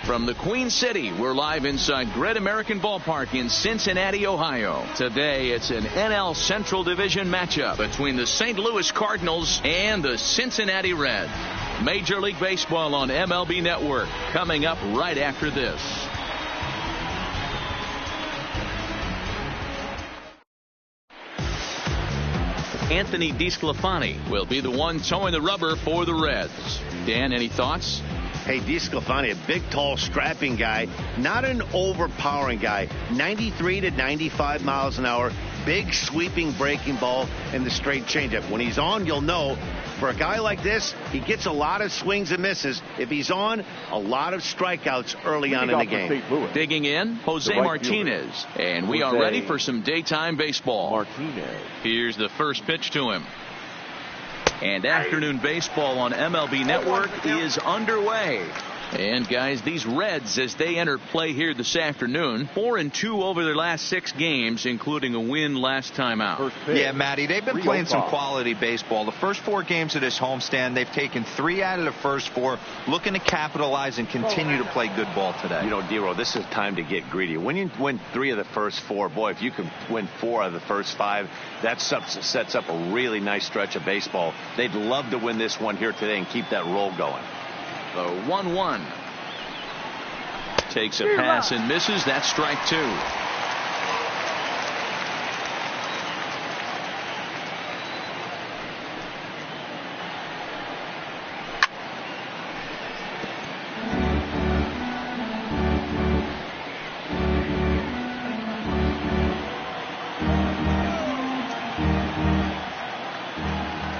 From the Queen City, we're live inside Great American Ballpark in Cincinnati, Ohio. Today, it's an NL Central Division matchup between the St. Louis Cardinals and the Cincinnati Reds. Major League Baseball on MLB Network coming up right after this. Anthony DeSclafani will be the one towing the rubber for the Reds. Dan, any thoughts? Hey, DeSclafani, a big, tall, strapping guy, not an overpowering guy. 93 to 95 miles an hour, big, sweeping breaking ball, and the straight changeup. When he's on, you'll know. For a guy like this, he gets a lot of swings and misses. If he's on, a lot of strikeouts early on in the game. Digging in, Jose Martinez. And we are ready for some daytime baseball. Here's the first pitch to him. And afternoon baseball on MLB Network is underway. And guys, these Reds, as they enter play here this afternoon, 4-2 over their last 6 games, including a win last time out. Yeah, Matty, they've been playing some quality baseball. The first 4 games of this homestand, they've taken 3 out of the first 4, looking to capitalize and continue to play good ball today. You know, Dero, this is time to get greedy. When you win 3 of the first 4, boy, if you can win 4 out of the first 5, that sets up a really nice stretch of baseball. They'd love to win this one here today and keep that roll going. The 1-1. Takes a pass and misses. That's strike 2.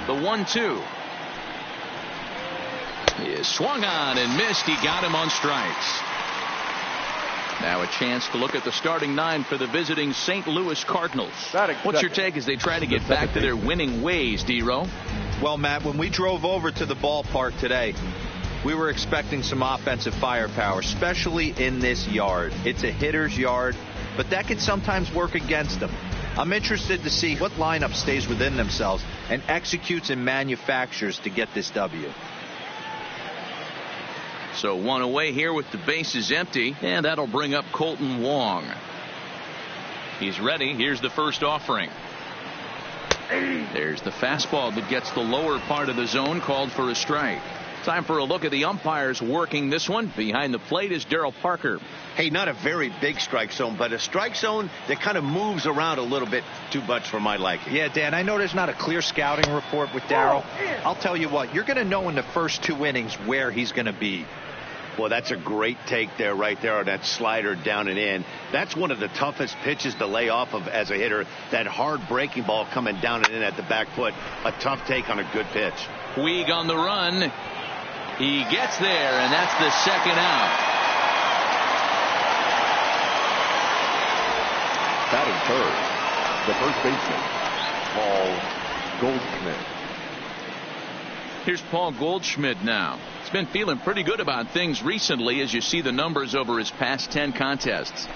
The 1-2. Is swung on and missed. He got him on strikes. Now a chance to look at the starting 9 for the visiting St. Louis Cardinals. What's your take as they try to get back to their winning ways, D-Row? Well, Matt, when we drove over to the ballpark today, we were expecting some offensive firepower, especially in this yard. It's a hitter's yard, but that can sometimes work against them. I'm interested to see what lineup stays within themselves and executes and manufactures to get this W. So 1 away here with the bases empty, and that'll bring up Colton Wong. He's ready. Here's the first offering. There's the fastball that gets the lower part of the zone, called for a strike. Time for a look at the umpires working this one. Behind the plate is Darryl Parker. Hey, not a very big strike zone, but a strike zone that kind of moves around a little bit too much for my liking. Yeah, Dan, I know there's not a clear scouting report with Darryl. I'll tell you what, you're going to know in the first 2 innings where he's going to be. Well, that's a great take there, right there, on that slider down and in. That's one of the toughest pitches to lay off of as a hitter. That hard breaking ball coming down and in at the back foot. A tough take on a good pitch. Puig on the run. He gets there, and that's the second out. Batting third, the first baseman, Paul Goldschmidt. Here's Paul Goldschmidt now. He's been feeling pretty good about things recently as you see the numbers over his past 10 contests.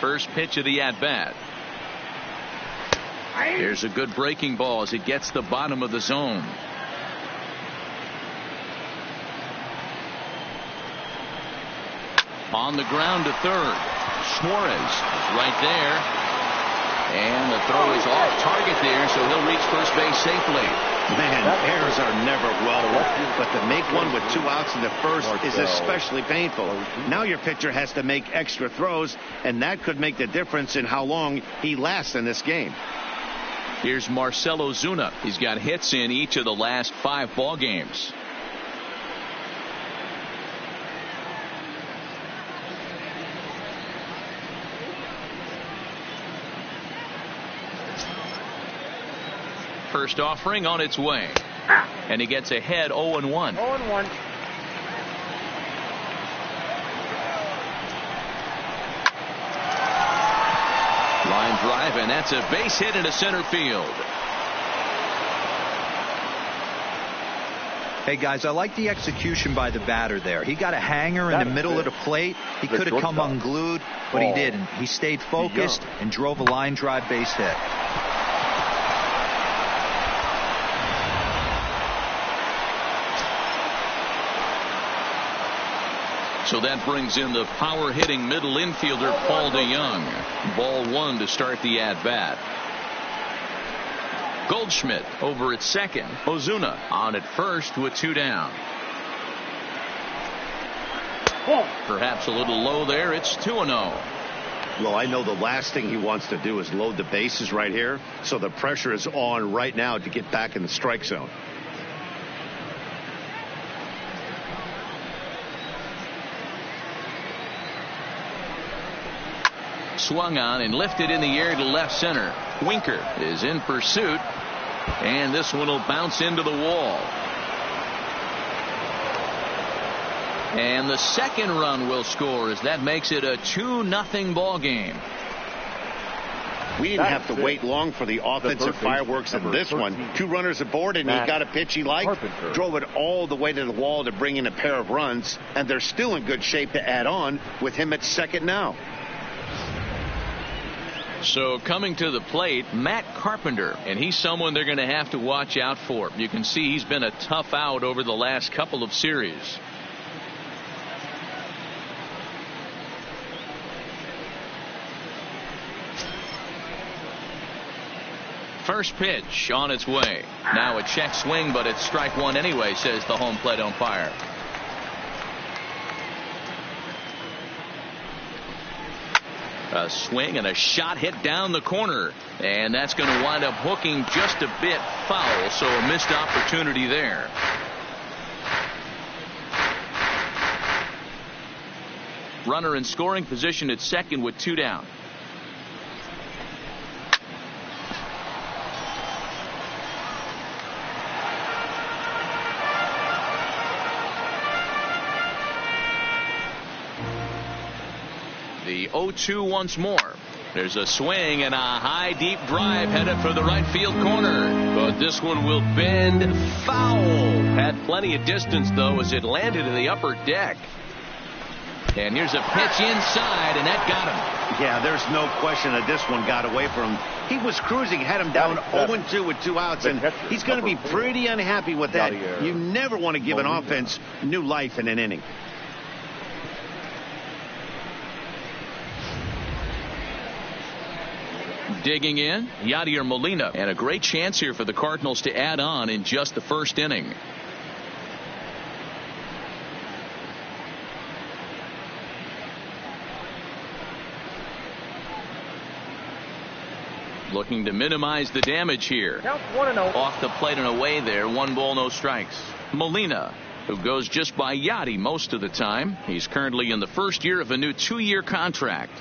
First pitch of the at-bat. Here's a good breaking ball as it gets the bottom of the zone. On the ground to third. Suarez is right there. And the throw is off target there, so he'll reach first base safely. Man, errors are never welcome, but to make one with 2 outs in the first is especially painful. Now your pitcher has to make extra throws, and that could make the difference in how long he lasts in this game. Here's Marcell Ozuna. He's got hits in each of the last 5 ball games. First offering on its way. And he gets ahead 0-1. 0-1. Line drive, and that's a base hit into center field. Hey, guys, I like the execution by the batter there. He got a hanger in the middle of the plate. He could have come unglued, but he didn't. He stayed focused and drove a line drive base hit. So that brings in the power-hitting middle infielder, Paul DeYoung. Ball one to start the at-bat. Goldschmidt over at second. Ozuna on at first with 2 down. Perhaps a little low there. It's 2-0. Well, I know the last thing he wants to do is load the bases right here. So the pressure is on right now to get back in the strike zone. Swung on and lifted in the air to left center. Winker is in pursuit, and this one will bounce into the wall. And the second run will score as that makes it a 2-0 ball game. We didn't have to wait long for the offensive fireworks in this one. 2 runners aboard, and he got a pitch he liked, drove it all the way to the wall to bring in a pair of runs, and they're still in good shape to add on with him at second now. So coming to the plate, Matt Carpenter, and he's someone they're going to have to watch out for. You can see he's been a tough out over the last couple of series. First pitch on its way. Now a check swing, but it's strike one anyway, says the home plate umpire. A swing and a shot hit down the corner, and that's going to wind up hooking just a bit foul, so a missed opportunity there. Runner in scoring position at second with 2 down. The 0-2 once more. There's a swing and a high deep drive headed for the right field corner, but this one will bend foul. Had plenty of distance though as it landed in the upper deck. And here's a pitch inside, and that got him. Yeah, there's no question that this one got away from him. He was cruising, had him down 0-2 with 2 outs, and he's going to be pretty unhappy with that. You never want to give an offense new life in an inning. Digging in, Yadier Molina, and a great chance here for the Cardinals to add on in just the first inning. Looking to minimize the damage here. Count 1-0. Off the plate and away there. 1 ball, no strikes. Molina, who goes just by Yadi most of the time. He's currently in the first year of a new 2-year contract.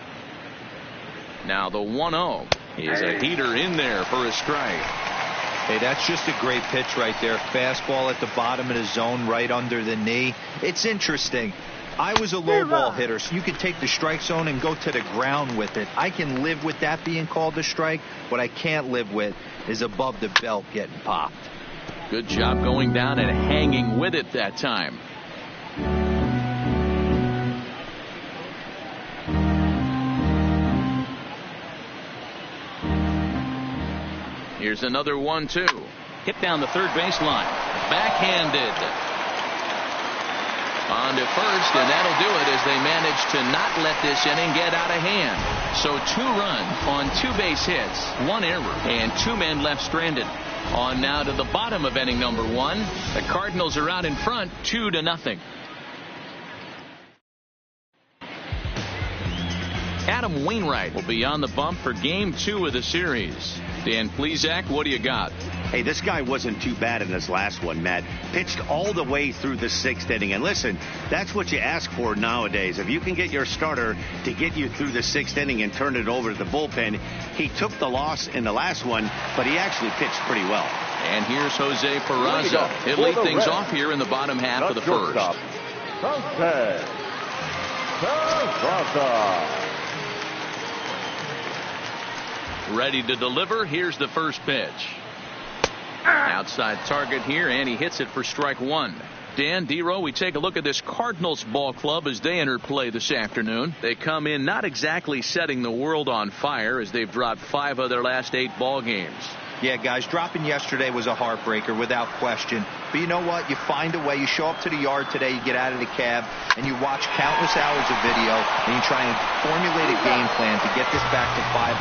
Now the 1-0 is a heater in there for a strike. Hey, that's just a great pitch right there. Fastball at the bottom of the zone right under the knee. It's interesting. I was a low ball hitter, so you could take the strike zone and go to the ground with it. I can live with that being called a strike. What I can't live with is above the belt getting popped. Good job going down and hanging with it that time. Here's another 1-2. Hit down the third baseline. Backhanded. On to first, and that'll do it as they manage to not let this inning get out of hand. So 2 runs on 2 base hits, 1 error, and 2 men left stranded. On now to the bottom of inning number 1. The Cardinals are out in front, 2-0. Adam Wainwright will be on the bump for game 2 of the series. Dan Plesac, what do you got? Hey, this guy wasn't too bad in his last one, Matt. Pitched all the way through the 6th inning. And listen, that's what you ask for nowadays. If you can get your starter to get you through the 6th inning and turn it over to the bullpen. He took the loss in the last one, but he actually pitched pretty well. And here's Jose Peraza. He'll lead things off here in the bottom half of the first. Jose Peraza. Ready to deliver. Here's the first pitch. Now Outside target here, and he hits it for strike one. Dan, D-Row, we take a look at this Cardinals ball club as they enter play this afternoon. They come in not exactly setting the world on fire as they've dropped 5 of their last 8 ball games. Yeah, guys, dropping yesterday was a heartbreaker without question. But you know what? You find a way. You show up to the yard today, you get out of the cab, and you watch countless hours of video, and you try and formulate a game plan to get this back to 500.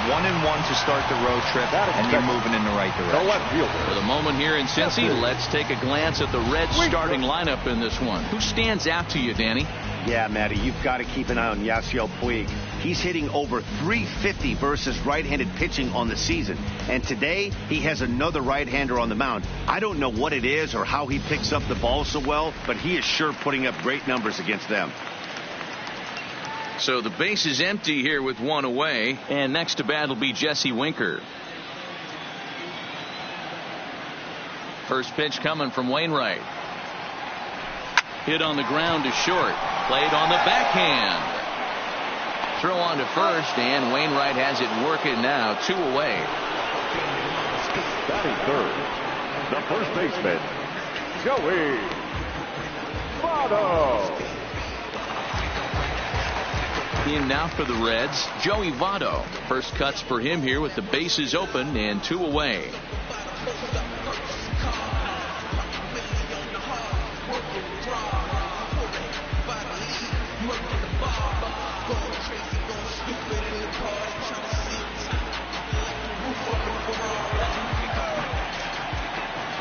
1-1 to start the road trip, and you're moving in the right direction. For the moment here in Cincy, let's take a glance at the Reds starting lineup in this one. Who stands out to you, Danny? Yeah, Matty, you've got to keep an eye on Yasiel Puig. He's hitting over 350 versus right-handed pitching on the season. And today, he has another right-hander on the mound. I don't know what it is or how he picks up the ball so well, but he is sure putting up great numbers against them. So the base is empty here with 1 away. And next to bat will be Jesse Winker. First pitch coming from Wainwright. Hit on the ground to short. Played on the backhand. Throw on to first, and Wainwright has it working now. 2 away. Batting third, the first baseman, Joey Votto. In now for the Reds, Joey Votto. First cuts for him here with the bases open and 2 away.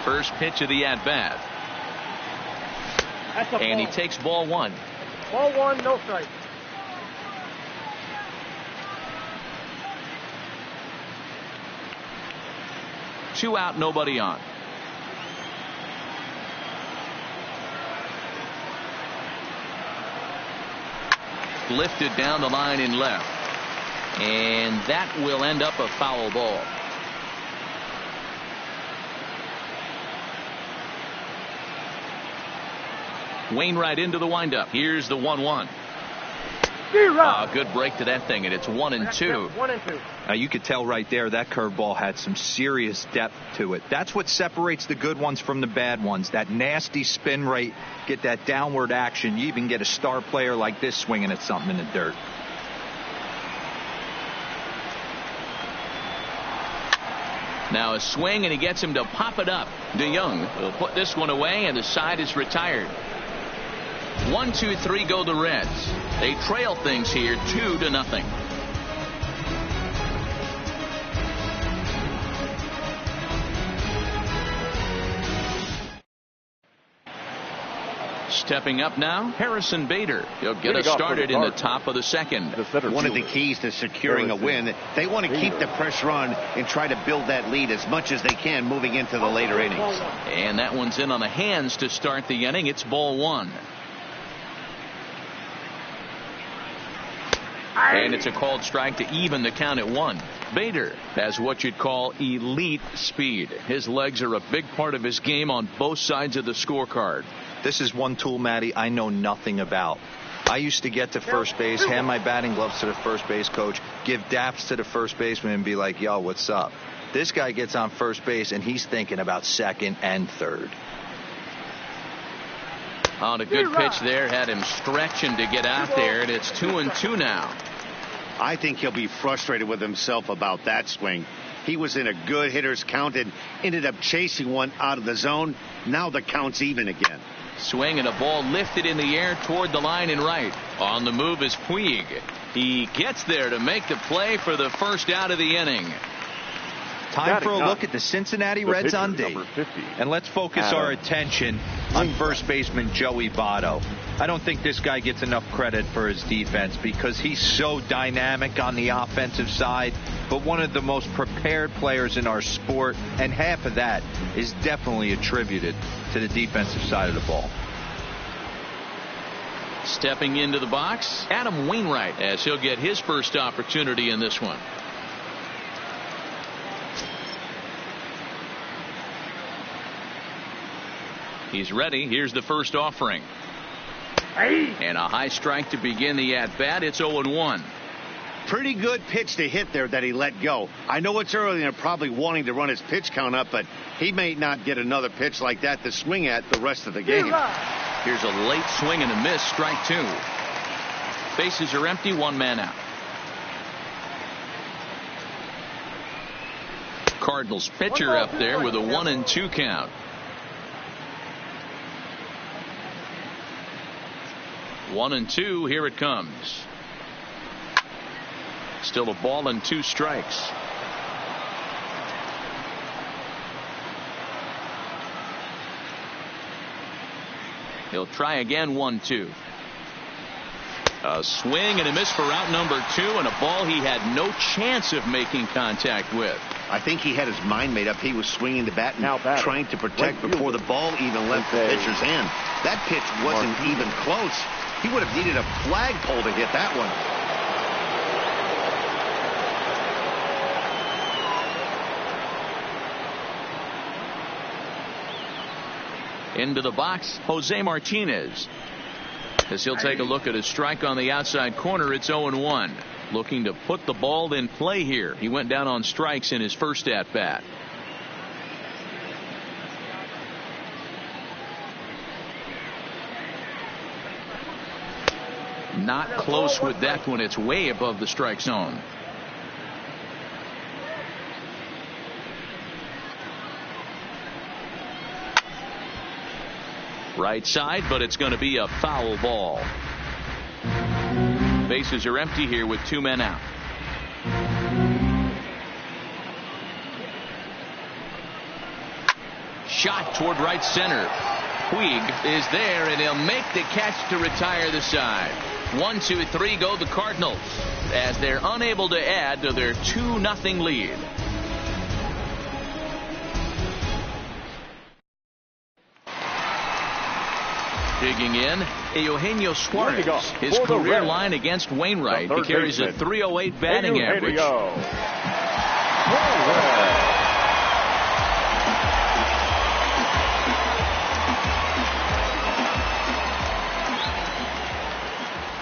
First pitch of the at-bat. And he takes ball 1. Ball 1, no strike. Two out, nobody on. Lifted down the line in left. And that will end up a foul ball. Wainwright into the windup. Here's the 1-1. Good break to that thing, and it's 1-2. 1-2. Now you could tell right there that curveball had some serious depth to it. That's what separates the good ones from the bad ones. That nasty spin rate, get that downward action. You even get a star player like this swinging at something in the dirt. Now a swing, and he gets him to pop it up. DeYoung will put this one away, and the side is retired. 1, 2, 3 go the Reds. They trail things here 2-0. Stepping up now, Harrison Bader. He'll get us started in the top of the second. One of the keys to securing a win, they want to keep the pressure on and try to build that lead as much as they can moving into the later innings. And that one's in on the hands to start the inning. It's ball 1. And it's a called strike to even the count at 1. Bader has what you'd call elite speed. His legs are a big part of his game on both sides of the scorecard. This is one tool, Matty, I know nothing about. I used to get to first base, hand my batting gloves to the first base coach, give daps to the first baseman, and be like, yo, what's up? This guy gets on first base, and he's thinking about second and third. On a good pitch there, had him stretching to get out there, and it's 2-2 now. I think he'll be frustrated with himself about that swing. He was in a good hitter's count and ended up chasing one out of the zone. Now the count's even again. Swing and a ball lifted in the air toward the line and right. On the move is Puig. He gets there to make the play for the first out of the inning. Time for a look at the Cincinnati Reds on D. And let's focus our attention on first baseman Joey Votto. I don't think this guy gets enough credit for his defense because he's so dynamic on the offensive side, but one of the most prepared players in our sport, and half of that is definitely attributed to the defensive side of the ball. Stepping into the box, Adam Wainwright, as he'll get his first opportunity in this one. He's ready. Here's the first offering. And a high strike to begin the at-bat. It's 0-1. Pretty good pitch to hit there that he let go. I know it's early and they're probably wanting to run his pitch count up, but he may not get another pitch like that to swing at the rest of the game. Here's a late swing and a miss, strike 2. Bases are empty, 1 man out. Cardinals pitcher up there with a 1-2 count. 1-2, here it comes. Still a ball and 2 strikes. He'll try again, 1-2. A swing and a miss for out number 2, and a ball he had no chance of making contact with. I think he had his mind made up. He was swinging the bat and trying to protect before the ball even left the pitcher's hand. That pitch wasn't even close. He would have needed a flagpole to hit that one. Into the box, Jose Martinez. As he'll take a look at his strike on the outside corner, it's 0-1. Looking to put the ball in play here. He went down on strikes in his first at bat. Not close with that one. It's way above the strike zone. Right side, but it's going to be a foul ball. Bases are empty here with 2 men out. Shot toward right center. Puig is there, and he'll make the catch to retire the side. 1, 2, 3 go the Cardinals as they're unable to add to their 2-0 lead. Digging in, Eugenio Suarez. His career line against Wainwright. He carries a .308 batting average.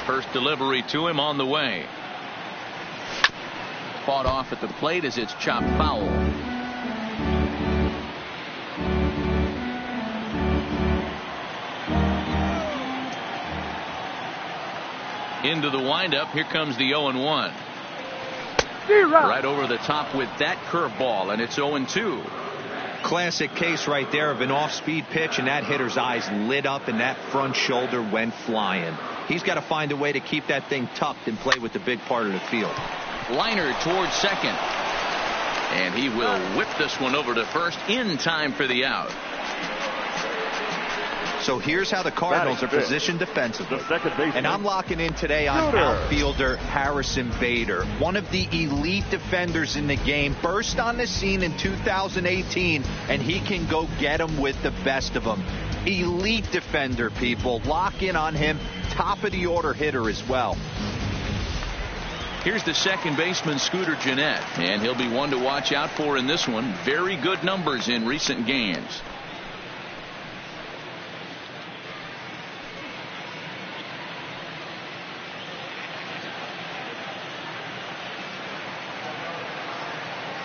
First delivery to him on the way. Fought off at the plate as it's chopped foul. Into the windup. Here comes the 0-1. Right over the top with that curveball, and it's 0-2. Classic case right there of an off-speed pitch, and that hitter's eyes lit up and that front shoulder went flying. He's got to find a way to keep that thing tucked and play with the big part of the field. Liner towards second, and he will whip this one over to first in time for the out. So here's how the Cardinals are positioned defensively. And I'm locking in today on outfielder Harrison Bader, one of the elite defenders in the game. Burst on the scene in 2018, and he can go get them with the best of them. Elite defender, people. Lock in on him. Top of the order hitter as well. Here's the second baseman, Scooter Gennett, and he'll be one to watch out for in this one. Very good numbers in recent games.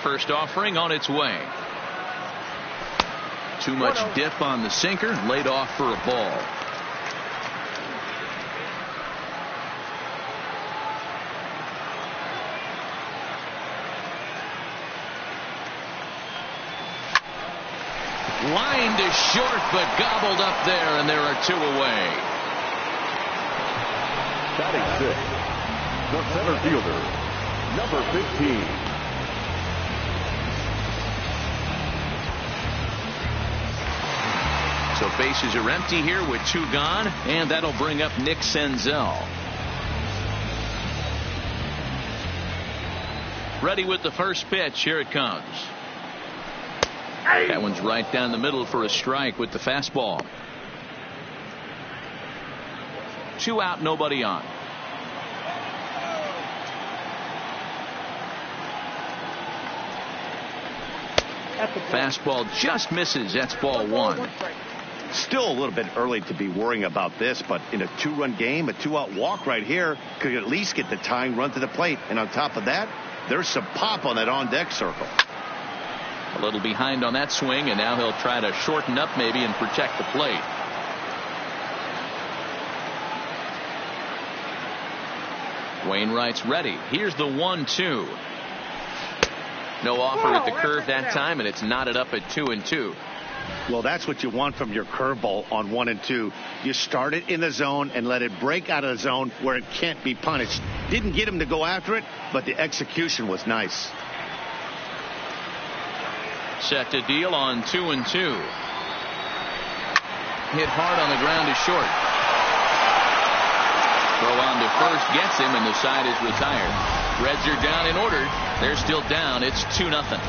First offering on its way. Too much dip on the sinker, laid off for a ball. Lined is short, but gobbled up there, and there are 2 away. Batting 6, the center fielder, number 15. So bases are empty here with 2 gone, and that'll bring up Nick Senzel. Ready with the first pitch. Here it comes. That one's right down the middle for a strike with the fastball. 2 out, nobody on. Fastball just misses. That's ball 1. Still a little bit early to be worrying about this, but in a 2-run game, a 2-out walk right here could at least get the tying run to the plate. And on top of that, there's some pop on that on-deck circle. A little behind on that swing, and now he'll try to shorten up maybe and protect the plate. Wainwright's ready. Here's the 1-2. No offer at the curve that time, and it's knotted up at 2-2. Well, that's what you want from your curveball on 1 and 2. You start it in the zone and let it break out of the zone where it can't be punished. Didn't get him to go after it, but the execution was nice. Set to deal on 2-2. Hit hard on the ground is short. Throw on to first gets him, and the side is retired. Reds are down in order. They're still down. It's 2-0.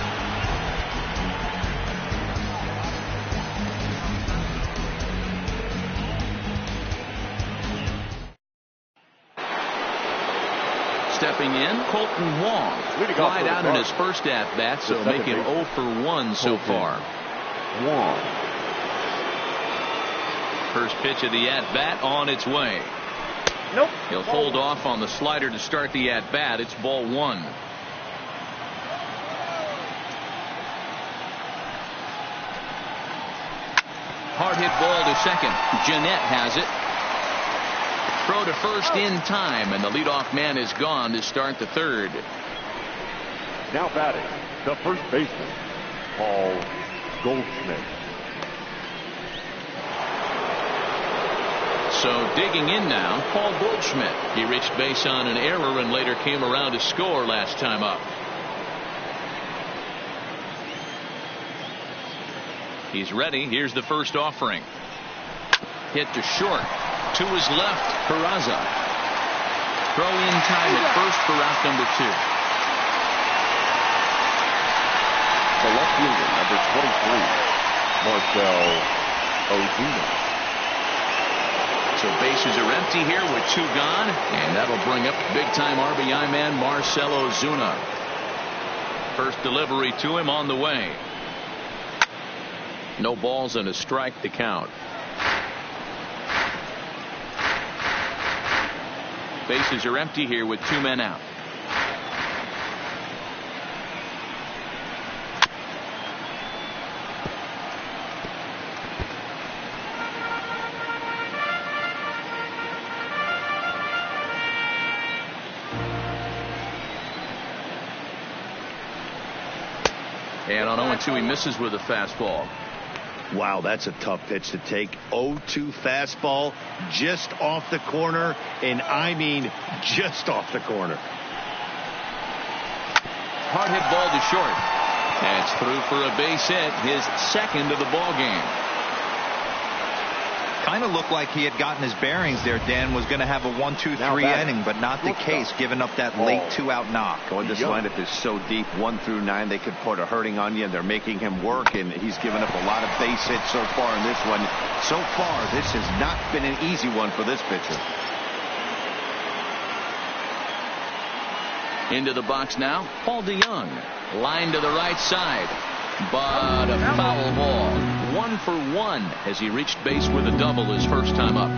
Stepping in, Colton Wong. Flied out in his first at-bat, so make him 0 for 1 so far. Wong. First pitch of the at-bat on its way. Nope. He'll hold off on the slider to start the at-bat. It's ball 1. Hard hit ball to second. Jeanette has it. Throw to first in time, and the leadoff man is gone to start the third. Now batting, the first baseman, Paul Goldschmidt. So digging in now, Paul Goldschmidt. He reached base on an error and later came around to score last time up. He's ready. Here's the first offering. Hit to short. To his left, Peraza. Throw in time at first for out number 2. The left fielder, number 23, Marcel Ozuna. So bases are empty here with 2 gone, and that'll bring up big-time RBI man Marcel Ozuna. First delivery to him on the way. No balls and a strike to count. Bases are empty here with 2 men out. And on 0-2 he misses with a fastball. Wow, that's a tough pitch to take. 0-2 fastball just off the corner, and I mean just off the corner. Hard hit ball to short. That's through for a base hit, his second of the ball game. Kind of looked like he had gotten his bearings there. Dan was going to have a 1-2-3 inning, but not the case, giving up that late 2-out knock. Going this lineup is so deep, 1 through 9, they could put a hurting on you, and they're making him work, and he's given up a lot of base hits so far in this one. So far, this has not been an easy one for this pitcher. Into the box now, Paul DeYoung. Line to the right side, but a foul ball. 1 for 1 as he reached base with a double his first time up.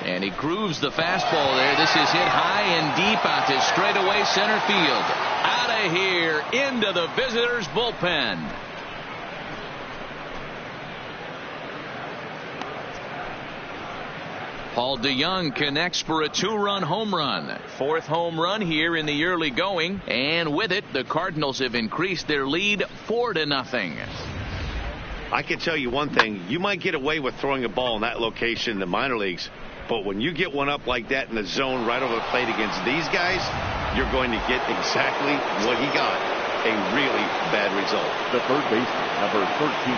And he grooves the fastball there. This is hit high and deep out to straightaway center field. Out of here into the visitors' bullpen. Paul DeYoung connects for a 2-run home run. 4th home run here in the early going, and with it the Cardinals have increased their lead 4-0. I can tell you one thing, you might get away with throwing a ball in that location in the minor leagues, but when you get one up like that in the zone right over the plate against these guys, you're going to get exactly what he got, a really bad result. The third baseman, number 13.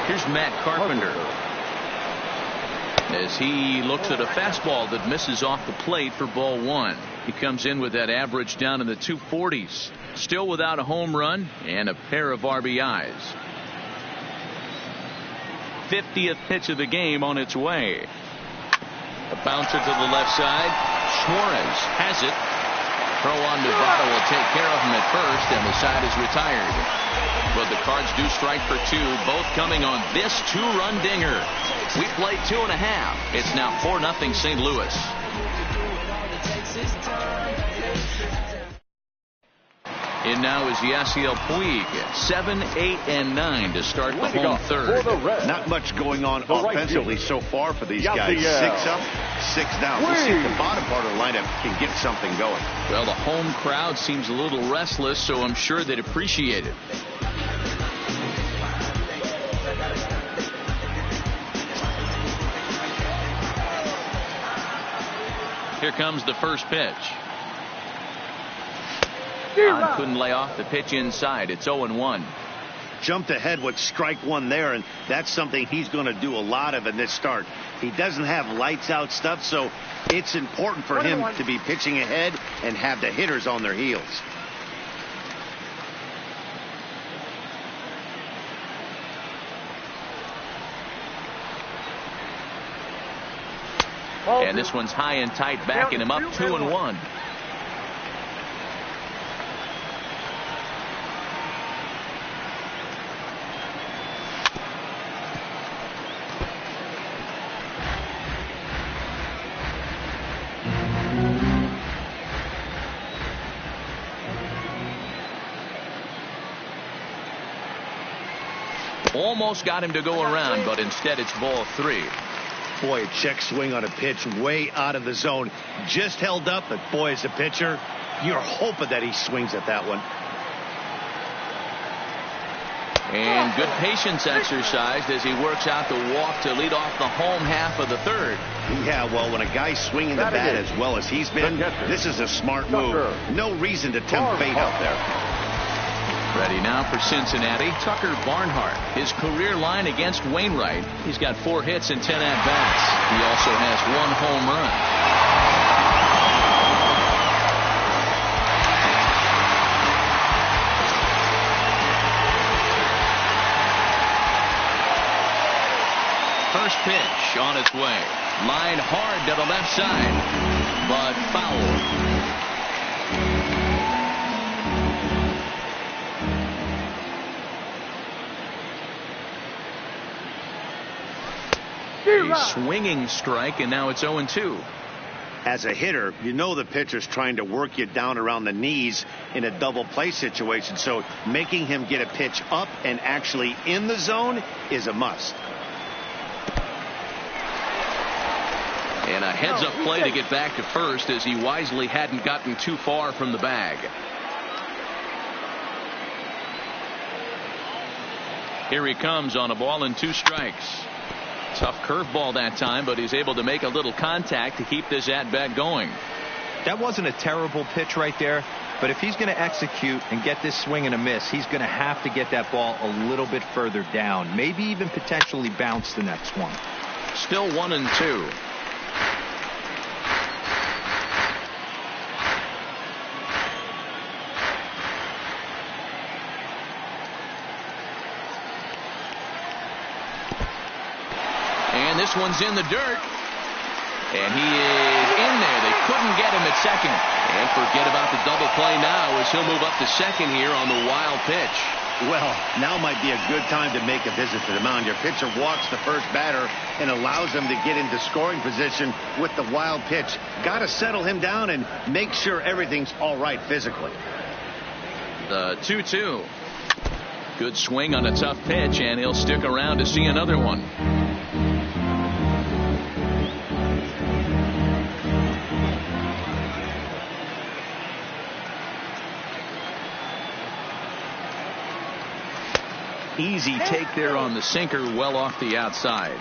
Here's Matt Carpenter. As he looks at a fastball that misses off the plate for ball 1. He comes in with that average down in the 240s. Still without a home run and a pair of RBIs. 50th pitch of the game on its way. A bouncer to the left side. Suarez has it. throw on Nevada will take care of him at first, and the side is retired. But the Cards do strike for 2, both coming on this 2-run dinger. We played 2.5. It's now 4-0 St. Louis. In now is Yasiel Puig, 7, 8, and 9 to start the home third. Not much going on offensively so far for these guys. 6 up, 6 down. We'll see if the bottom part of the lineup can get something going. Well, the home crowd seems a little restless, so I'm sure they'd appreciate it. Here comes the first pitch. Couldn't lay off the pitch inside. It's 0-1. Jumped ahead with strike 1 there, and that's something he's going to do a lot of in this start. He doesn't have lights out stuff, so it's important for him to be pitching ahead and have the hitters on their heels. And this one's high and tight, backing him up 2-1. Almost got him to go around, but instead it's ball 3. Boy, a check swing on a pitch way out of the zone. Just held up, but boy, as a pitcher, you're hoping that he swings at that one. And good patience exercised as he works out the walk to lead off the home half of the third. Yeah, well, when a guy's swinging the bat as well as he's been, this is a smart move. No reason to tempt fate out there. Ready now for Cincinnati, Tucker Barnhart. His career line against Wainwright. He's got 4 hits and 10 at-bats. He also has 1 home run. First pitch on its way. Line hard to the left side, but foul. A swinging strike, and now it's 0-2. As a hitter, you know the pitcher's trying to work you down around the knees in a double play situation, so making him get a pitch up and actually in the zone is a must. And a heads-up play to get back to first, as he wisely hadn't gotten too far from the bag. Here he comes on a ball and 2 strikes. Tough curveball that time, but he's able to make a little contact to keep this at-bat going. That wasn't a terrible pitch right there, but if he's going to execute and get this swing and a miss, he's going to have to get that ball a little bit further down, maybe even potentially bounce the next one. Still 1-2. And this one's in the dirt. And he is in there. They couldn't get him at second. And forget about the double play now, as he'll move up to second here on the wild pitch. Well, now might be a good time to make a visit to the mound. Your pitcher walks the first batter and allows him to get into scoring position with the wild pitch. Got to settle him down and make sure everything's all right physically. The 2-2. Good swing on a tough pitch, and he'll stick around to see another one. Easy take there on the sinker, well off the outside.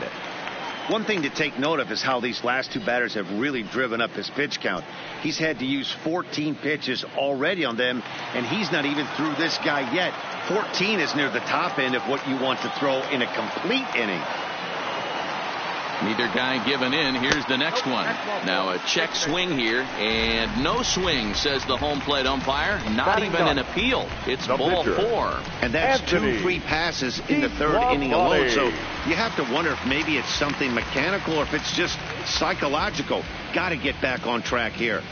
One thing to take note of is how these last 2 batters have really driven up his pitch count. He's had to use 14 pitches already on them, and he's not even through this guy yet. 14 is near the top end of what you want to throw in a complete inning. Neither guy giving in. Here's the next one. Now a check swing here, and no swing, says the home plate umpire. Not even an appeal. It's ball 4. And that's 2 free passes in the 3rd inning alone. So you have to wonder if maybe it's something mechanical or if it's just psychological. Got to get back on track here.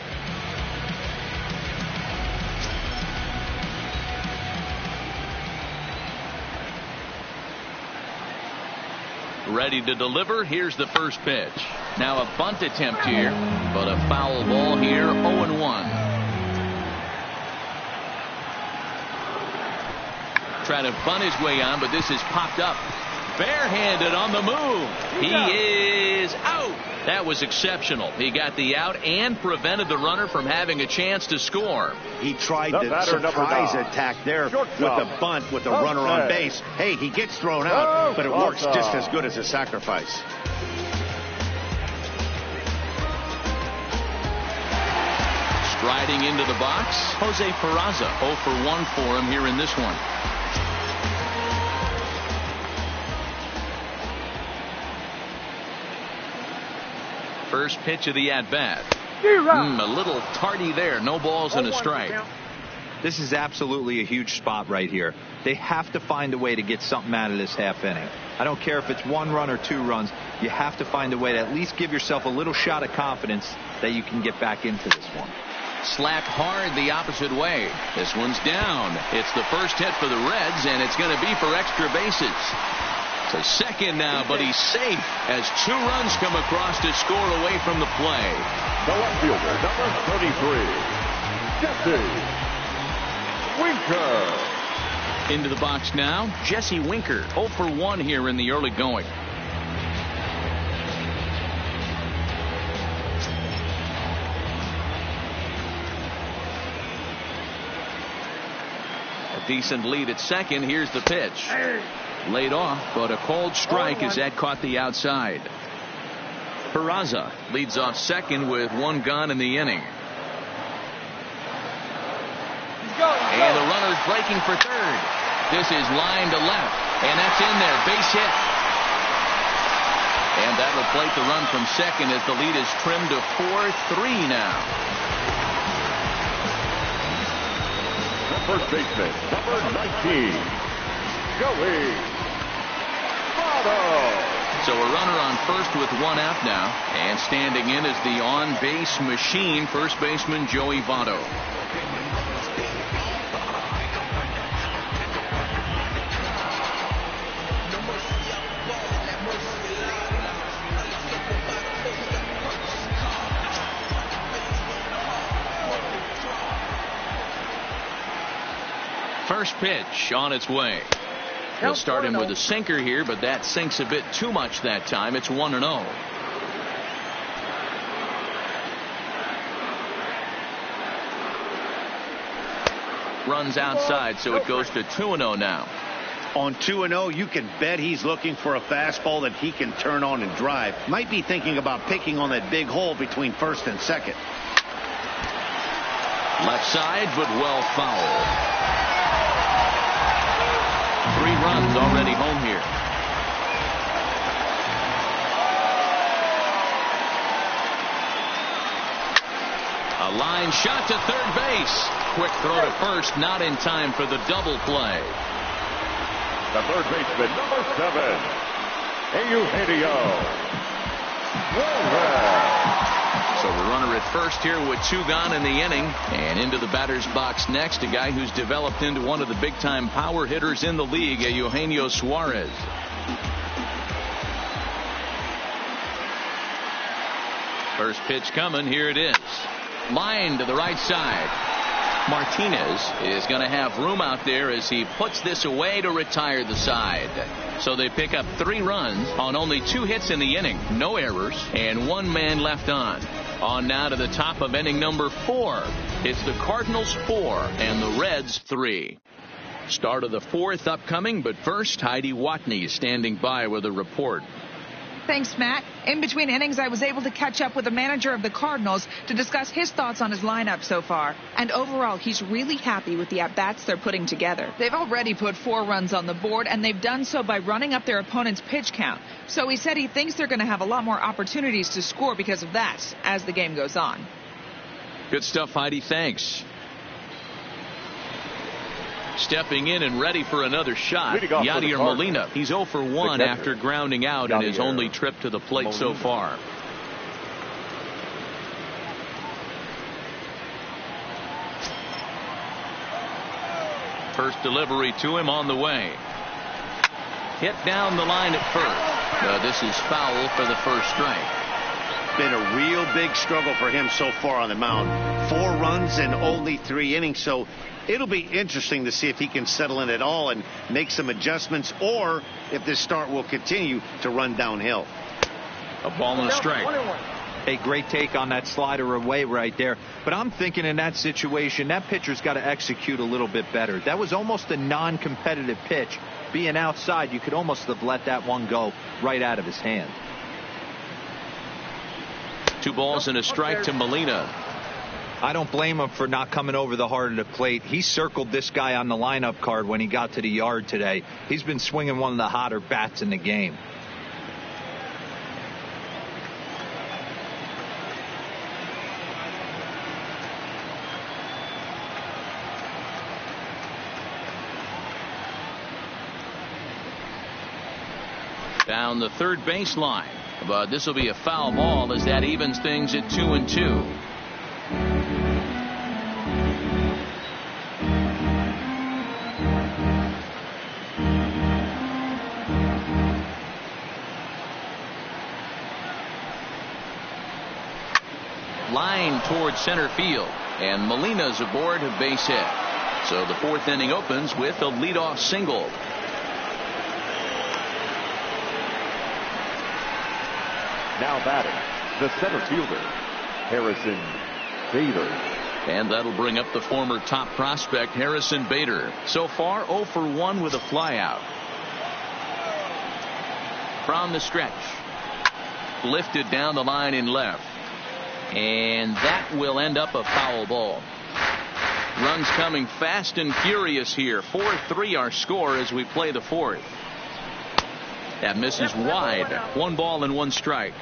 Ready to deliver. Here's the first pitch. Now a bunt attempt here, but a foul ball here. 0-1. Trying to bunt his way on, but this is popped up. Barehanded on the move. He is out. That was exceptional. He got the out and prevented the runner from having a chance to score. He tried the surprise attack there with the bunt with the runner on base. Hey, he gets thrown out, but it works just as good as a sacrifice. Striding into the box, Jose Peraza. 0 for 1 for him here in this one. First pitch of the at-bat. A little tardy there. No balls and a strike. This is absolutely a huge spot right here. They have to find a way to get something out of this half inning. I don't care if it's 1 run or 2 runs. You have to find a way to at least give yourself a little shot of confidence that you can get back into this one. Slapped hard the opposite way. This one's down. It's the first hit for the Reds, and it's going to be for extra bases. To second now, but he's safe as 2 runs come across to score away from the play. The left fielder, number 33, Jesse Winker. Into the box now, Jesse Winker. 0 for 1 here in the early going. A decent lead at second. Here's the pitch. Laid off, but a cold strike as that caught the outside. Peraza leads off second with 1 gone in the inning. And the runner's breaking for third. This is line to left, and that's in there. Base hit. And that will plate the run from second as the lead is trimmed to 4-3 now. The first baseman, number 19. Joey Votto. So a runner on first with 1 out now, and standing in is the on-base machine, first baseman Joey Votto. First pitch on its way. He'll start him with a sinker here, but that sinks a bit too much that time. It's 1-0. Runs outside, so it goes to 2-0 now. On 2-0, you can bet he's looking for a fastball that he can turn on and drive. Might be thinking about picking on that big hole between first and second. Left side, but well fouled. 3 runs already home here. A line shot to third base. Quick throw to first, not in time for the double play. The third baseman, number 7, Eugenio. So the runner at first here with 2 gone in the inning, and into the batter's box next, a guy who's developed into one of the big-time power hitters in the league, Eugenio Suarez. First pitch coming. Here it is. Line to the right side. Martinez is going to have room out there as he puts this away to retire the side. So they pick up 3 runs on only 2 hits in the inning, no errors, and 1 man left on. On now to the top of inning number 4. It's the Cardinals 4 and the Reds 3. Start of the 4th upcoming, but first Heidi Watney is standing by with a report. Thanks, Matt. In between innings, I was able to catch up with the manager of the Cardinals to discuss his thoughts on his lineup so far. And overall, he's really happy with the at-bats they're putting together. They've already put 4 runs on the board, and they've done so by running up their opponent's pitch count. So he said he thinks they're going to have a lot more opportunities to score because of that as the game goes on. Good stuff, Heidi. Thanks. Stepping in and ready for another shot, Yadier Molina. He's 0 for 1 after grounding out in his only trip to the plate so far. First delivery to him on the way. Hit down the line at first. This is foul for the first strike. Been a real big struggle for him so far on the mound. 4 runs in only 3 innings, so it'll be interesting to see if he can settle in at all and make some adjustments, or if this start will continue to run downhill. A ball and a strike. A great take on that slider away right there. But I'm thinking in that situation, that pitcher's got to execute a little bit better. That was almost a non-competitive pitch. Being outside, you could almost have let that one go right out of his hand. 2 balls and a strike to Molina. I don't blame him for not coming over the heart of the plate. He circled this guy on the lineup card when he got to the yard today. He's been swinging one of the hotter bats in the game. Down the third baseline, but this will be a foul ball as that evens things at 2-2. Line towards center field, and Molina's aboard a base hit. So the 4th inning opens with a leadoff single. Now batting, the center fielder, Harrison Bader. And that'll bring up the former top prospect, Harrison Bader. So far, 0 for 1 with a flyout. From the stretch. Lifted down the line in left. And that will end up a foul ball. Runs coming fast and furious here. 4-3 our score as we play the 4th. That misses wide. 1 ball and 1 strike.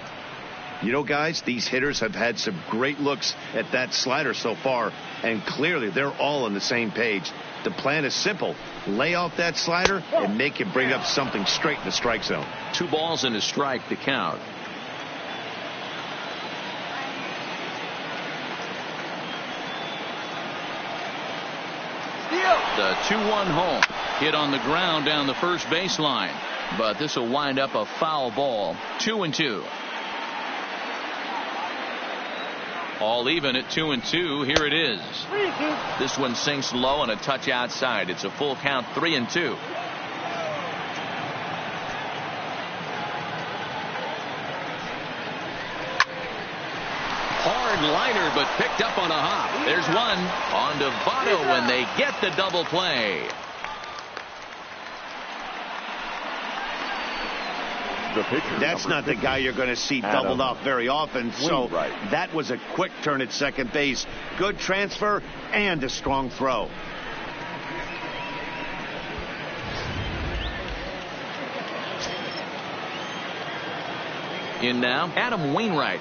You know, guys, these hitters have had some great looks at that slider so far, and clearly they're all on the same page. The plan is simple. Lay off that slider and make him bring up something straight in the strike zone. 2 balls and a strike to count. The 2-1 home. Hit on the ground down the first baseline. But this will wind up a foul ball. 2-2. All even at 2-2. Here it is. This one sinks low and a touch outside. It's a full count, 3-2. Hard liner, but picked up on a hop. There's one on to Votto, and they get the double play. That's not the guy you're going to see doubled off very often, so that was a quick turn at second base. Good transfer and a strong throw. In now, Adam Wainwright.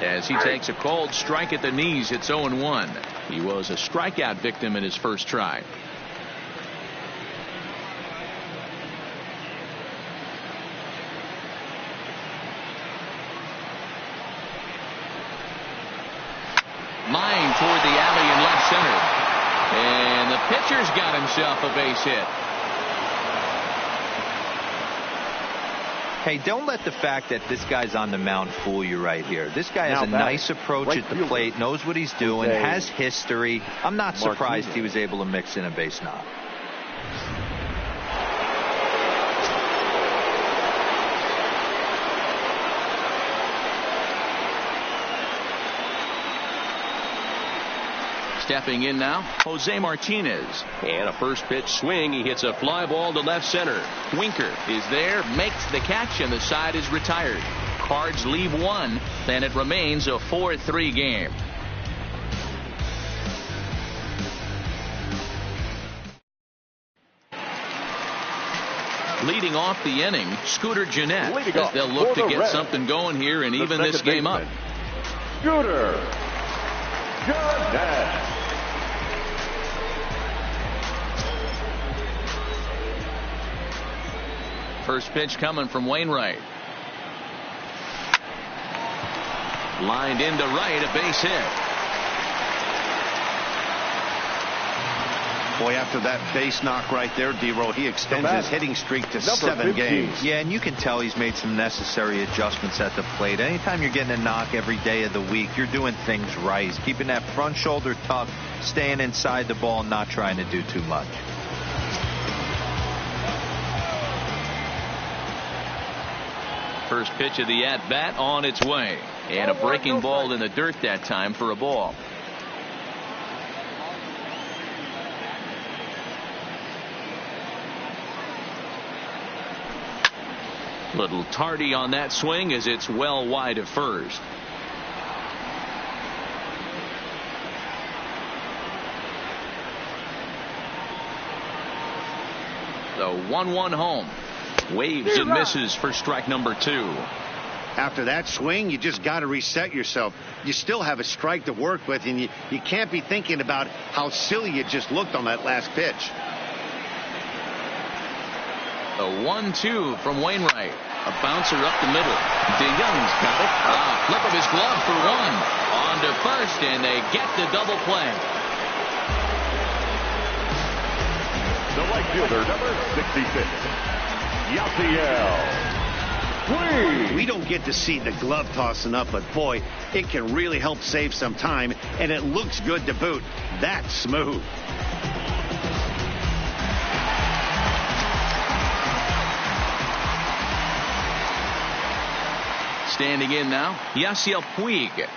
As he takes a cold strike at the knees, it's 0-1. He was a strikeout victim in his first try. Line toward the alley in left center. And the pitcher's got himself a base hit. Hey, don't let the fact that this guy's on the mound fool you right here. This guy has a nice approach at the plate, knows what he's doing, has history. I'm not surprised he was able to mix in a base knock. Stepping in now, Jose Martinez. And a first pitch swing. He hits a fly ball to left center. Winker is there, makes the catch, and the side is retired. Cards leave 1, and it remains a 4-3 game. Leading off the inning, Scooter Gennett, as they'll look to get something going here and even this game up. Scooter Gennett. First pitch coming from Wainwright. Lined into right, a base hit. Boy, after that base knock right there, D-Row, he extends his hitting streak to 7 games. Yeah, and you can tell he's made some necessary adjustments at the plate. Anytime you're getting a knock every day of the week, you're doing things right. He's keeping that front shoulder tucked, staying inside the ball, not trying to do too much. First pitch of the at-bat on its way. And a breaking ball in the dirt that time for a ball. Little tardy on that swing as it's well wide of first. The 1-1 home. Waves and misses for strike number 2. After that swing, you just got to reset yourself. You still have a strike to work with, and you can't be thinking about how silly you just looked on that last pitch. The 1-2 from Wainwright. A bouncer up the middle. DeYoung's got it. Flip of his glove for 1. On to first, and they get the double play. The right fielder, number 66, Yasiel. We don't get to see the glove tossing up, but boy, it can really help save some time, and it looks good to boot. That's smooth. Standing in now, Yasiel Puig.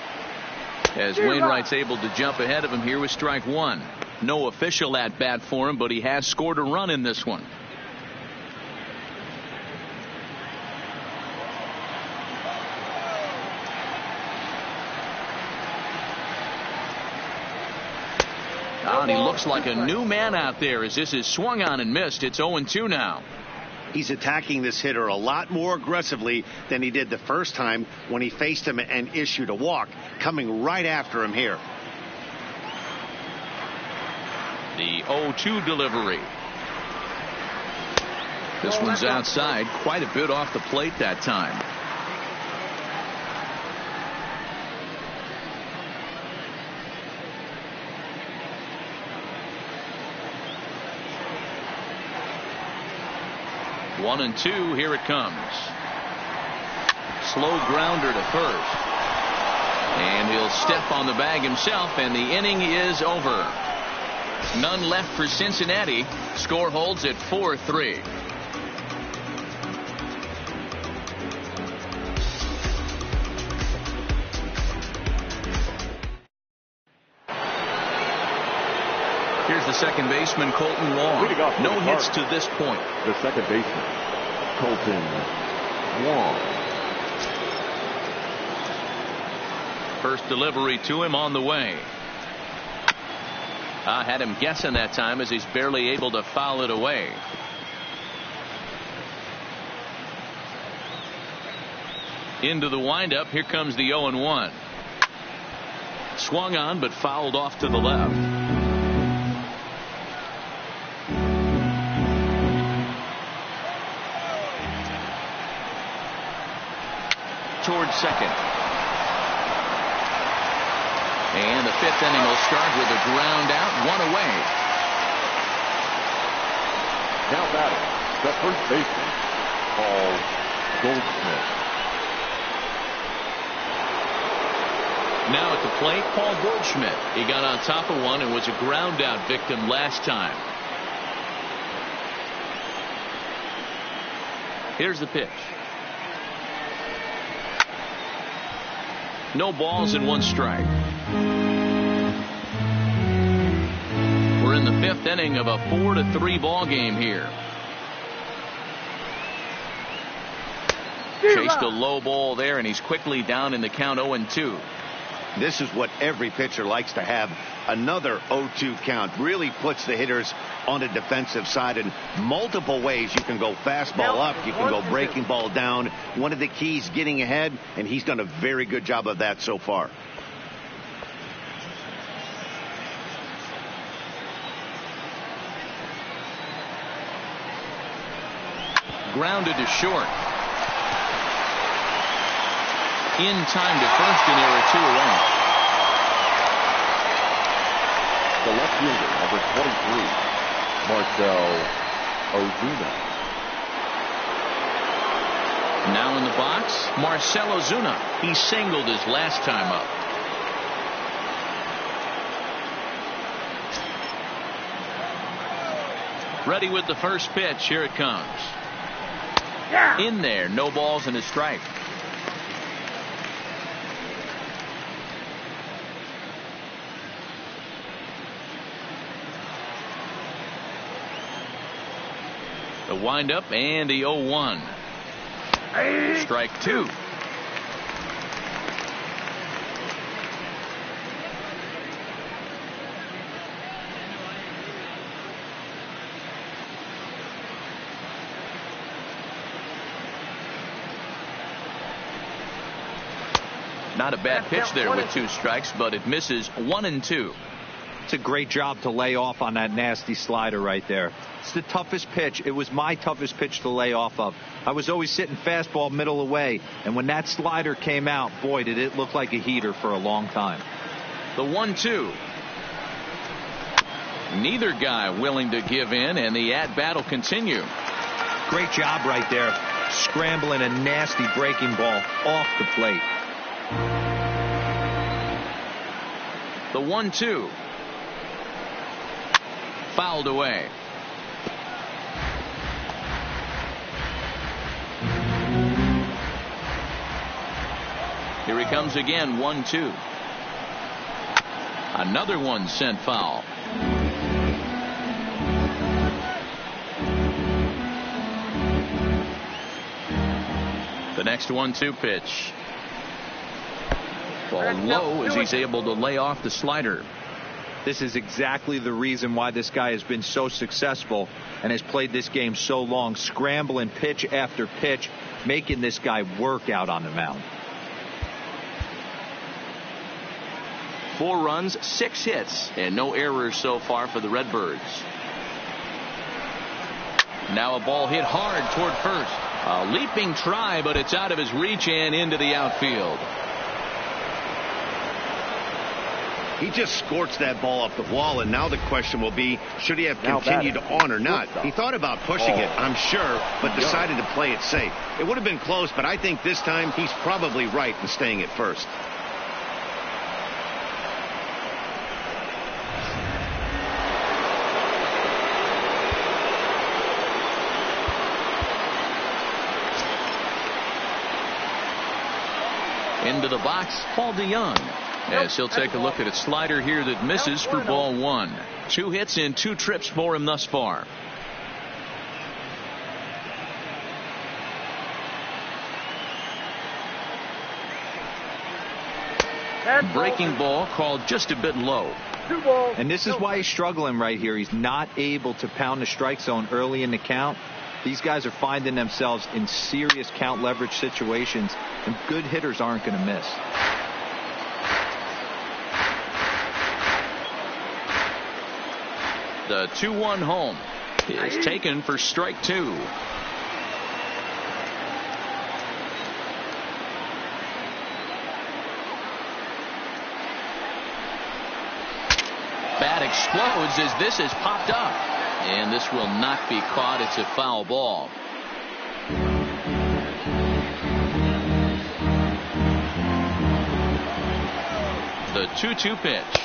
As Wainwright's able to jump ahead of him here with strike 1. No official at bat for him, but he has scored a run in this one. And he looks like a new man out there as this is swung on and missed. It's 0-2 now. He's attacking this hitter a lot more aggressively than he did the first time when he faced him and issued a walk, coming right after him here. The 0-2 delivery. This one's outside, quite a bit off the plate that time. One and 2, here it comes. Slow grounder to first. And he'll step on the bag himself, and the inning is over. None left for Cincinnati. Score holds at 4-3. Here's the second baseman, Colton Wong. No hits to this point. The second baseman, Colton Wong. First delivery to him on the way. I had him guessing that time as he's barely able to foul it away. Into the windup. Here comes the 0-1. Swung on but fouled off to the left. Towards second. And the 5th inning will start with a ground out, 1 away. Now batting, the first baseman, Paul Goldschmidt. Now at the plate, Paul Goldschmidt. He got on top of one and was a ground out victim last time. Here's the pitch. No balls and 1 strike. We're in the 5th inning of a 4-3 ball game here. Chased a low ball there, and he's quickly down in the count 0-2. This is what every pitcher likes to have. Another 0-2 count really puts the hitters on the defensive side in multiple ways. You can go fastball up, you can go breaking ball down. One of the keys, getting ahead, and he's done a very good job of that so far. Grounded to short. In time to first, and there are 2 away. The left fielder, number 23, Now in the box, Marcell Ozuna. He singled his last time up. Ready with the first pitch. Here it comes. In there, no balls and a strike. The windup and the 0-1. Strike two. Not a bad pitch there with 2 strikes, but it misses 1-2. It's a great job to lay off on that nasty slider right there. It's the toughest pitch. It was my toughest pitch to lay off of. I was always sitting fastball middle away, and when that slider came out, boy, did it look like a heater for a long time. The 1-2. Neither guy willing to give in, and the at-bat will continue. Great job right there, scrambling a nasty breaking ball off the plate. The 1-2. Fouled away. Here he comes again, 1-2. Another one sent foul. The next 1-2 pitch. Ball low as he's able to lay off the slider. This is exactly the reason why this guy has been so successful and has played this game so long, scrambling pitch after pitch, making this guy work out on the mound. 4 runs, 6 hits, and no errors so far for the Redbirds. Now a ball hit hard toward first. A leaping try, but it's out of his reach and into the outfield. He just scorched that ball off the wall, and now the question will be, should he have continued on or not? He thought about pushing it, I'm sure, but decided to play it safe. It would have been close, but I think this time he's probably right in staying at first. Into the box, Paul DeYoung. As he'll take a look at a slider here that misses for ball 1. 2 hits and 2 trips for him thus far. Breaking ball called just a bit low. And this is why he's struggling right here. He's not able to pound the strike zone early in the count. These guys are finding themselves in serious count leverage situations, and good hitters aren't going to miss. The 2-1 home is taken for strike 2. Bat explodes as this is popped up, and this will not be caught. It's a foul ball. The 2-2 pitch.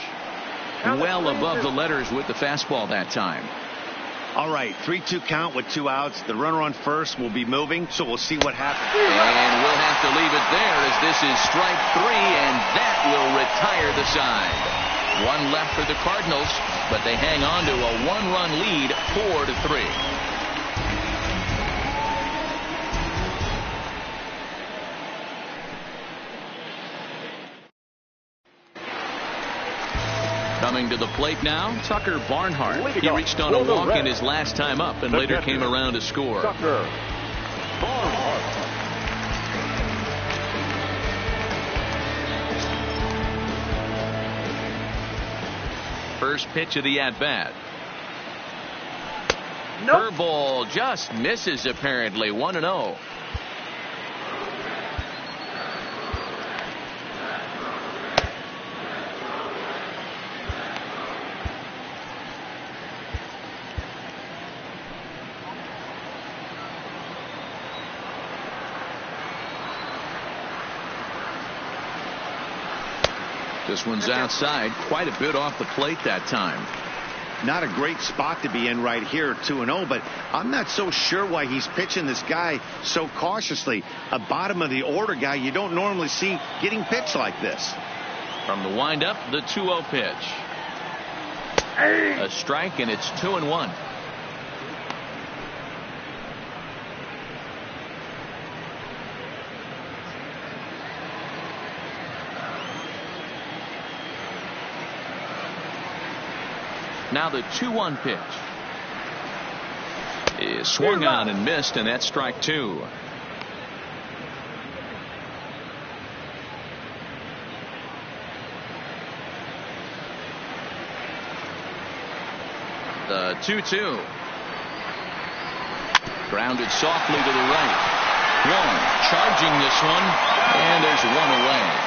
Well above the letters with the fastball that time. All right, 3-2 count with 2 outs. The runner on first will be moving, so we'll see what happens. And we'll have to leave it there as this is strike 3, and that will retire the side. 1 left for the Cardinals, but they hang on to a 1-run lead, 4-3. Coming to the plate now, Tucker Barnhart. He reached on a walk in his last time up and later came around to score. Tucker Barnhart. First pitch of the at-bat. Curveball just misses apparently. 1-0. This one's outside, quite a bit off the plate that time. Not a great spot to be in right here, 2-0, but I'm not so sure why he's pitching this guy so cautiously. A bottom of the order guy you don't normally see getting pitched like this. From the windup, the 2-0 pitch. A strike, and it's 2-1. Now the 2-1 pitch is swung on and missed, and that's strike 2. The 2-2. Grounded softly to the right. One charging this one, and there's one away.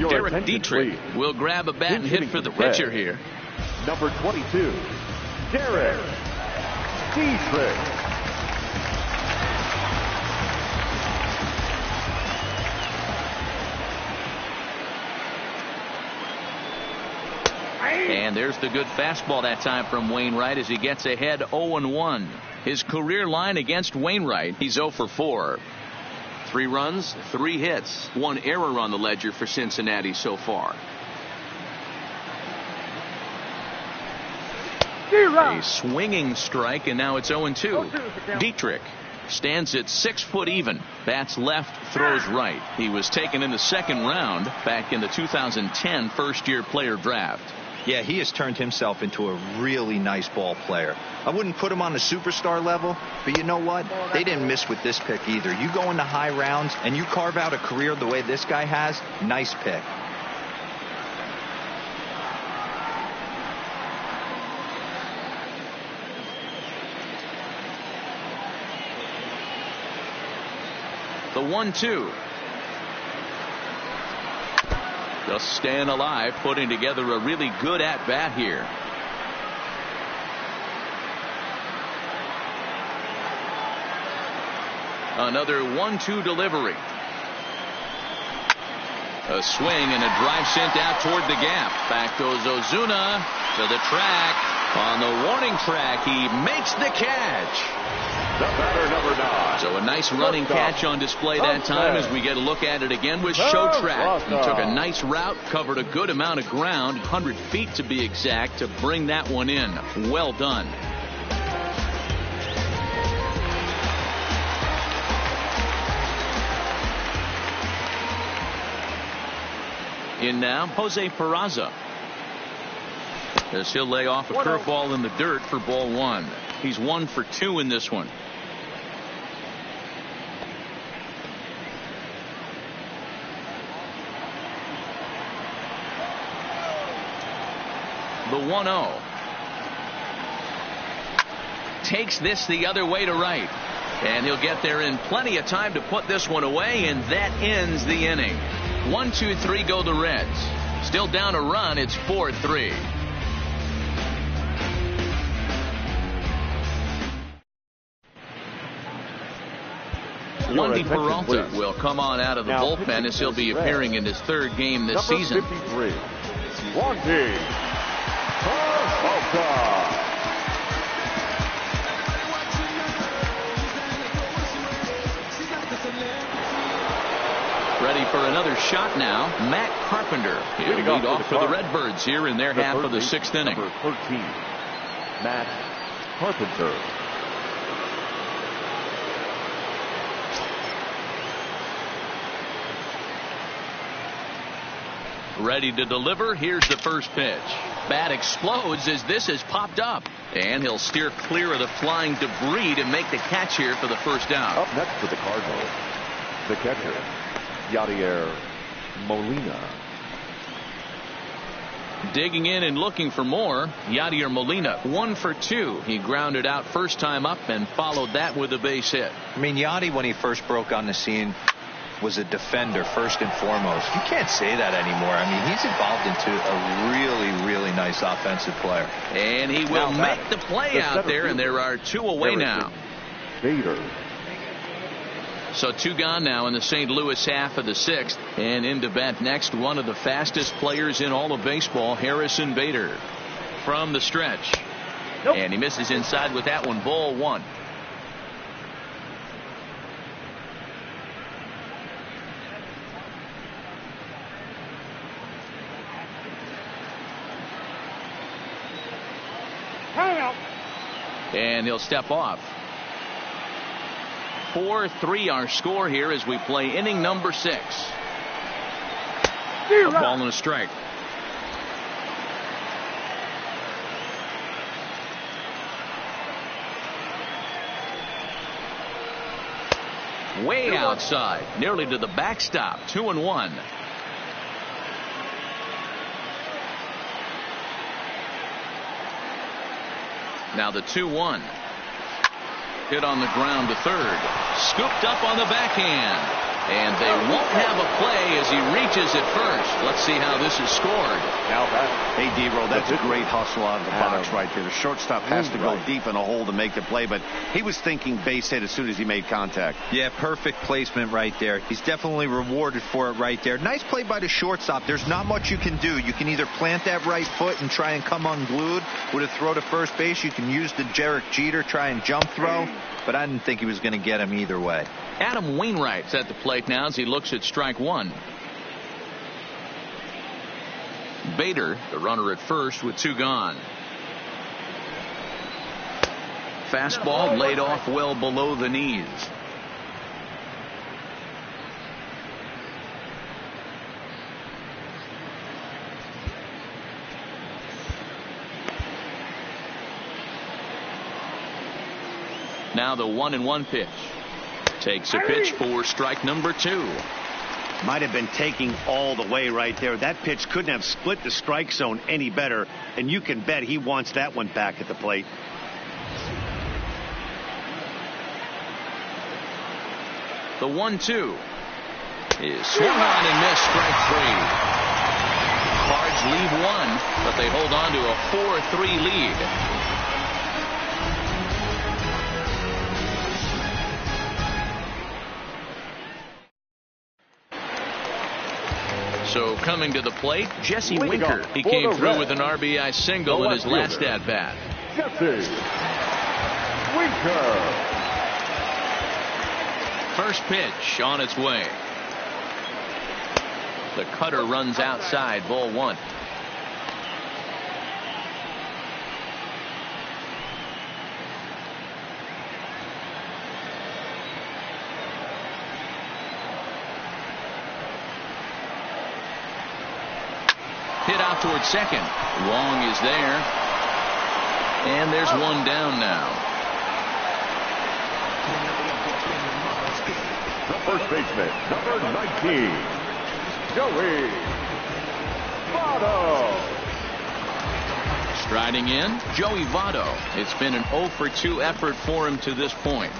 Derek Dietrich will grab a bat and hit for the pitcher here. Number 22, Derek Dietrich. And there's the good fastball that time from Wainwright as he gets ahead 0-1. His career line against Wainwright, he's 0 for 4. 3 runs, 3 hits, 1 error on the ledger for Cincinnati so far. A swinging strike, and now it's 0-2. Dietrich stands at 6 foot even. Bats left, throws right. He was taken in the second round back in the 2010 first-year player draft. Yeah, he has turned himself into a really nice ball player. I wouldn't put him on the superstar level, but you know what? They didn't miss with this pick either. You go into high rounds and you carve out a career the way this guy has, nice pick. The 1-2. Just staying alive, putting together a really good at-bat here. Another 1-2 delivery. A swing and a drive sent out toward the gap. Back goes Ozuna to the track. On the warning track, he makes the catch. The batter, number 9. So a nice running catch on display that time as we get a look at it again with Showtrack. He took a nice route, covered a good amount of ground, 100 feet to be exact, to bring that one in. Well done. In now, Jose Peraza. As he'll lay off a curveball in the dirt for ball 1. He's 1 for 2 in this one. The 1-0. Takes this the other way to right. And he'll get there in plenty of time to put this one away, and that ends the inning. 1-2-3 go the Reds. Still down a run, it's 4-3. Wandy Peralta will come on out of the bullpen as he'll be appearing in his 3rd game this season. Number 53, Wandy Peralta. Ready for another shot now, Matt Carpenter. He'll lead off for the Redbirds here in their half of the 6th inning. Number 13, Matt Carpenter. Ready to deliver. Here's the first pitch. Bat explodes as this has popped up. And he'll steer clear of the flying debris to make the catch here for the first down. Up next for the Cardinals, the catcher, Yadier Molina. Digging in and looking for more, Yadier Molina, 1 for 2. He grounded out first time up and followed that with a base hit. I mean, Yadi, when he first broke on the scene, was a defender first and foremost. You can't say that anymore. I mean, he's evolved into a really, really nice offensive player. And he will make the play out there, and there are 2 away now. Bader. So 2 gone now in the St. Louis half of the 6th. And into bat next, one of the fastest players in all of baseball, Harrison Bader. From the stretch. Nope. And he misses inside with that one. Ball 1. And he'll step off. 4-3 our score here as we play inning number 6. A ball and a strike. Way outside, nearly to the backstop. 2-1. Now the 2-1. Hit on the ground to third. Scooped up on the backhand. And they won't have a play as he reaches at first. Let's see how this is scored. Now Hey, D-Roll, that's a great hustle out of the box right there. The shortstop has to go deep in a hole to make the play, but he was thinking base hit as soon as he made contact. Yeah, perfect placement right there. He's definitely rewarded for it right there. Nice play by the shortstop. There's not much you can do. You can either plant that right foot and try and come unglued with a throw to first base. You can use the Derek Jeter, try and jump throw, but I didn't think he was going to get him either way. Adam Wainwright's at the plate now as he looks at strike 1. Bader, the runner at first with 2 gone. Fastball laid off well below the knees. Now the 1-1 pitch. Takes a pitch for strike number 2. Might have been taking all the way right there. That pitch couldn't have split the strike zone any better, and you can bet he wants that one back at the plate. The 1-2 is swung on and missed. Strike 3. Cards leave 1, but they hold on to a 4-3 lead. So coming to the plate, Jesse Winker. He came through with an RBI single in his last at-bat. Jesse Winker. First pitch on its way. The cutter runs outside. Ball 1. Hit out towards second. Wong is there. And there's one down now. The first baseman, number 19, Joey Votto. Striding in, Joey Votto. It's been an 0-for-2 effort for him to this point.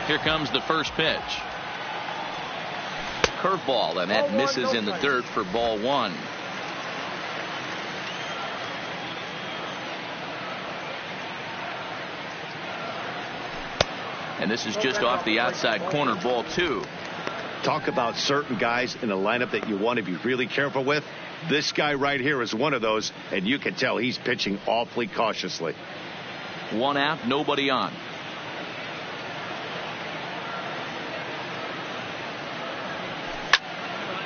Here comes the first pitch. Curveball, and that misses in the dirt for ball 1. And this is just off the outside corner, ball 2. Talk about certain guys in the lineup that you want to be really careful with. This guy right here is one of those, and you can tell he's pitching awfully cautiously. 1 out, nobody on.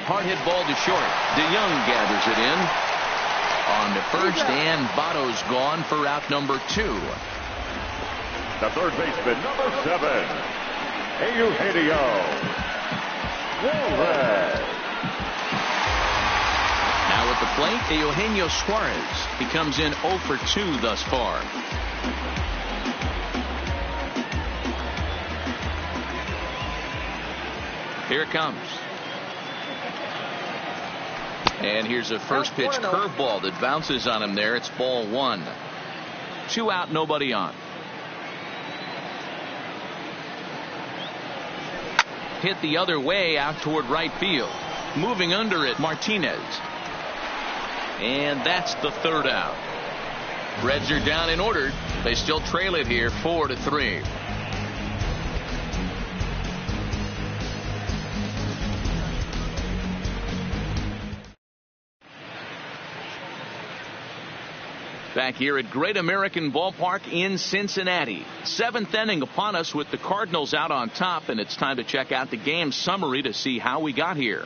Hard hit ball to short. DeYoung gathers it in on the first, and Votto's gone for out number 2. The third baseman, number 7, Eugenio Suarez. Now at the plate, Eugenio Suarez. He comes in 0 for 2 thus far. Here it comes. And here's a first pitch curveball that bounces on him there. It's ball 1. 2 out, nobody on. Hit the other way out toward right field. Moving under it, Martinez. And that's the 3rd out. Reds are down and ordered. They still trail it here 4-3. Back here at Great American Ballpark in Cincinnati. 7th inning upon us with the Cardinals out on top, and it's time to check out the game summary to see how we got here.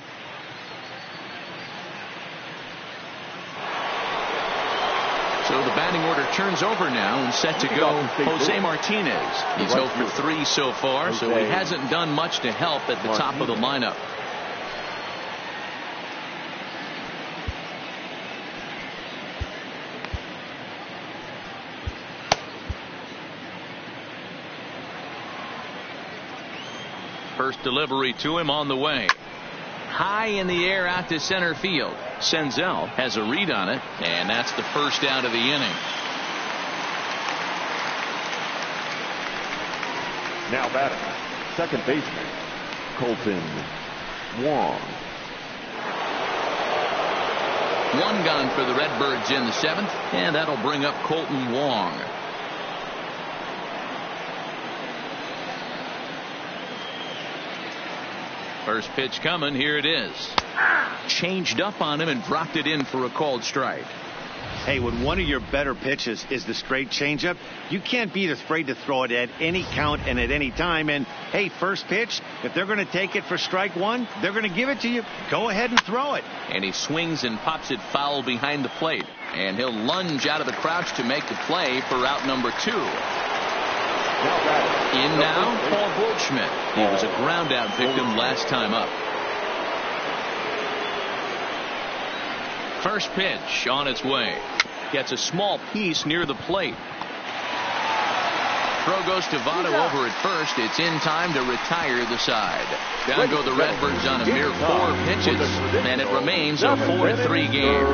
So the batting order turns over now and set to go Jose Martinez. He's 0 for 3 so far, so he hasn't done much to help at the top of the lineup. First delivery to him on the way. High in the air out to center field. Senzel has a read on it, and that's the first out of the inning. Now batting, second baseman, Colton Wong. 1 gone for the Redbirds in the 7th, and that'll bring up Colton Wong. First pitch coming. Here it is. Changed up on him and dropped it in for a called strike. Hey, when one of your better pitches is the straight changeup, you can't be afraid to throw it at any count and at any time. And hey, first pitch, if they're going to take it for strike 1, they're going to give it to you. Go ahead and throw it. And he swings and pops it foul behind the plate. And he'll lunge out of the crouch to make the play for out number 2. In now, Paul Goldschmidt. He was a ground-out victim last time up. First pitch on its way. Gets a small piece near the plate. Throw goes to Votto over at first. It's in time to retire the side. Down go the Redbirds on a mere 4 pitches, and it remains a 4-3 game.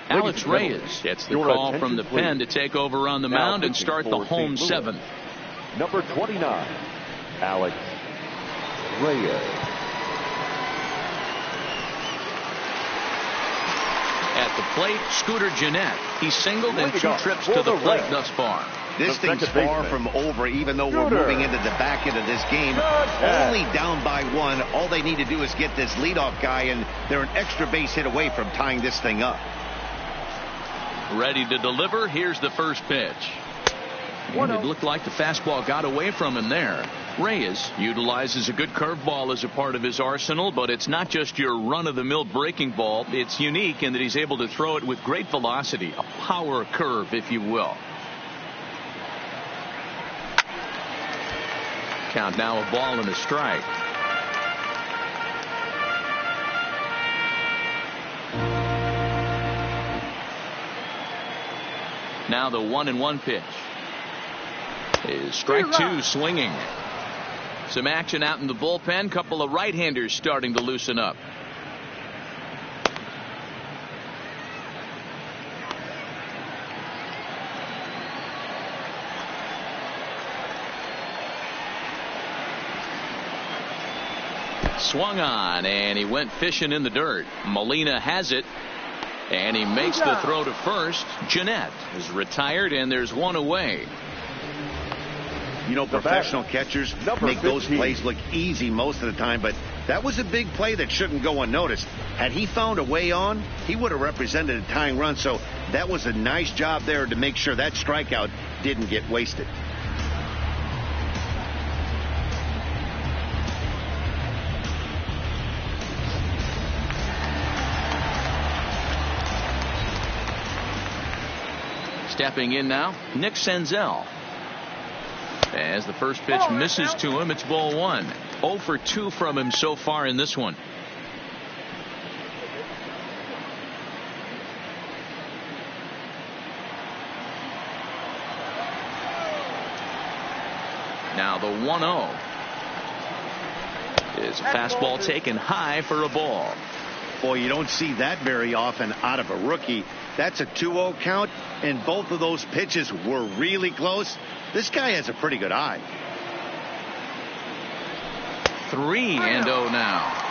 Alex Reyes gets the call from the pen to take over on the mound and start the home 7th. Number 29, Alex Reyes. At the plate, Scooter Gennett. He's singled in 2 trips to the plate thus far. This thing's far from over, even though we're moving into the back end of this game. Only down by 1. All they need to do is get this leadoff guy, and they're an extra base hit away from tying this thing up. Ready to deliver. Here's the first pitch. And it looked like the fastball got away from him there. Reyes utilizes a good curveball as a part of his arsenal, but it's not just your run-of-the-mill breaking ball. It's unique in that he's able to throw it with great velocity, a power curve, if you will. Count now a ball and a strike. Now the 1-1 pitch is strike 2 swinging. Some action out in the bullpen. Couple of right-handers starting to loosen up. Swung on and he went fishing in the dirt. Molina has it. And he makes the throw to first. Gennett is retired, and there's 1 away. You know, professional catchers make those plays look easy most of the time, but that was a big play that shouldn't go unnoticed. Had he found a way on, he would have represented a tying run, so that was a nice job there to make sure that strikeout didn't get wasted. Stepping in now, Nick Senzel. As the first pitch misses to him, it's ball 1. 0 for 2 from him so far in this one. Now the 1-0 is a fastball taken high for a ball. Boy, you don't see that very often out of a rookie. That's a 2-0 count, and both of those pitches were really close. This guy has a pretty good eye. 3-0 now.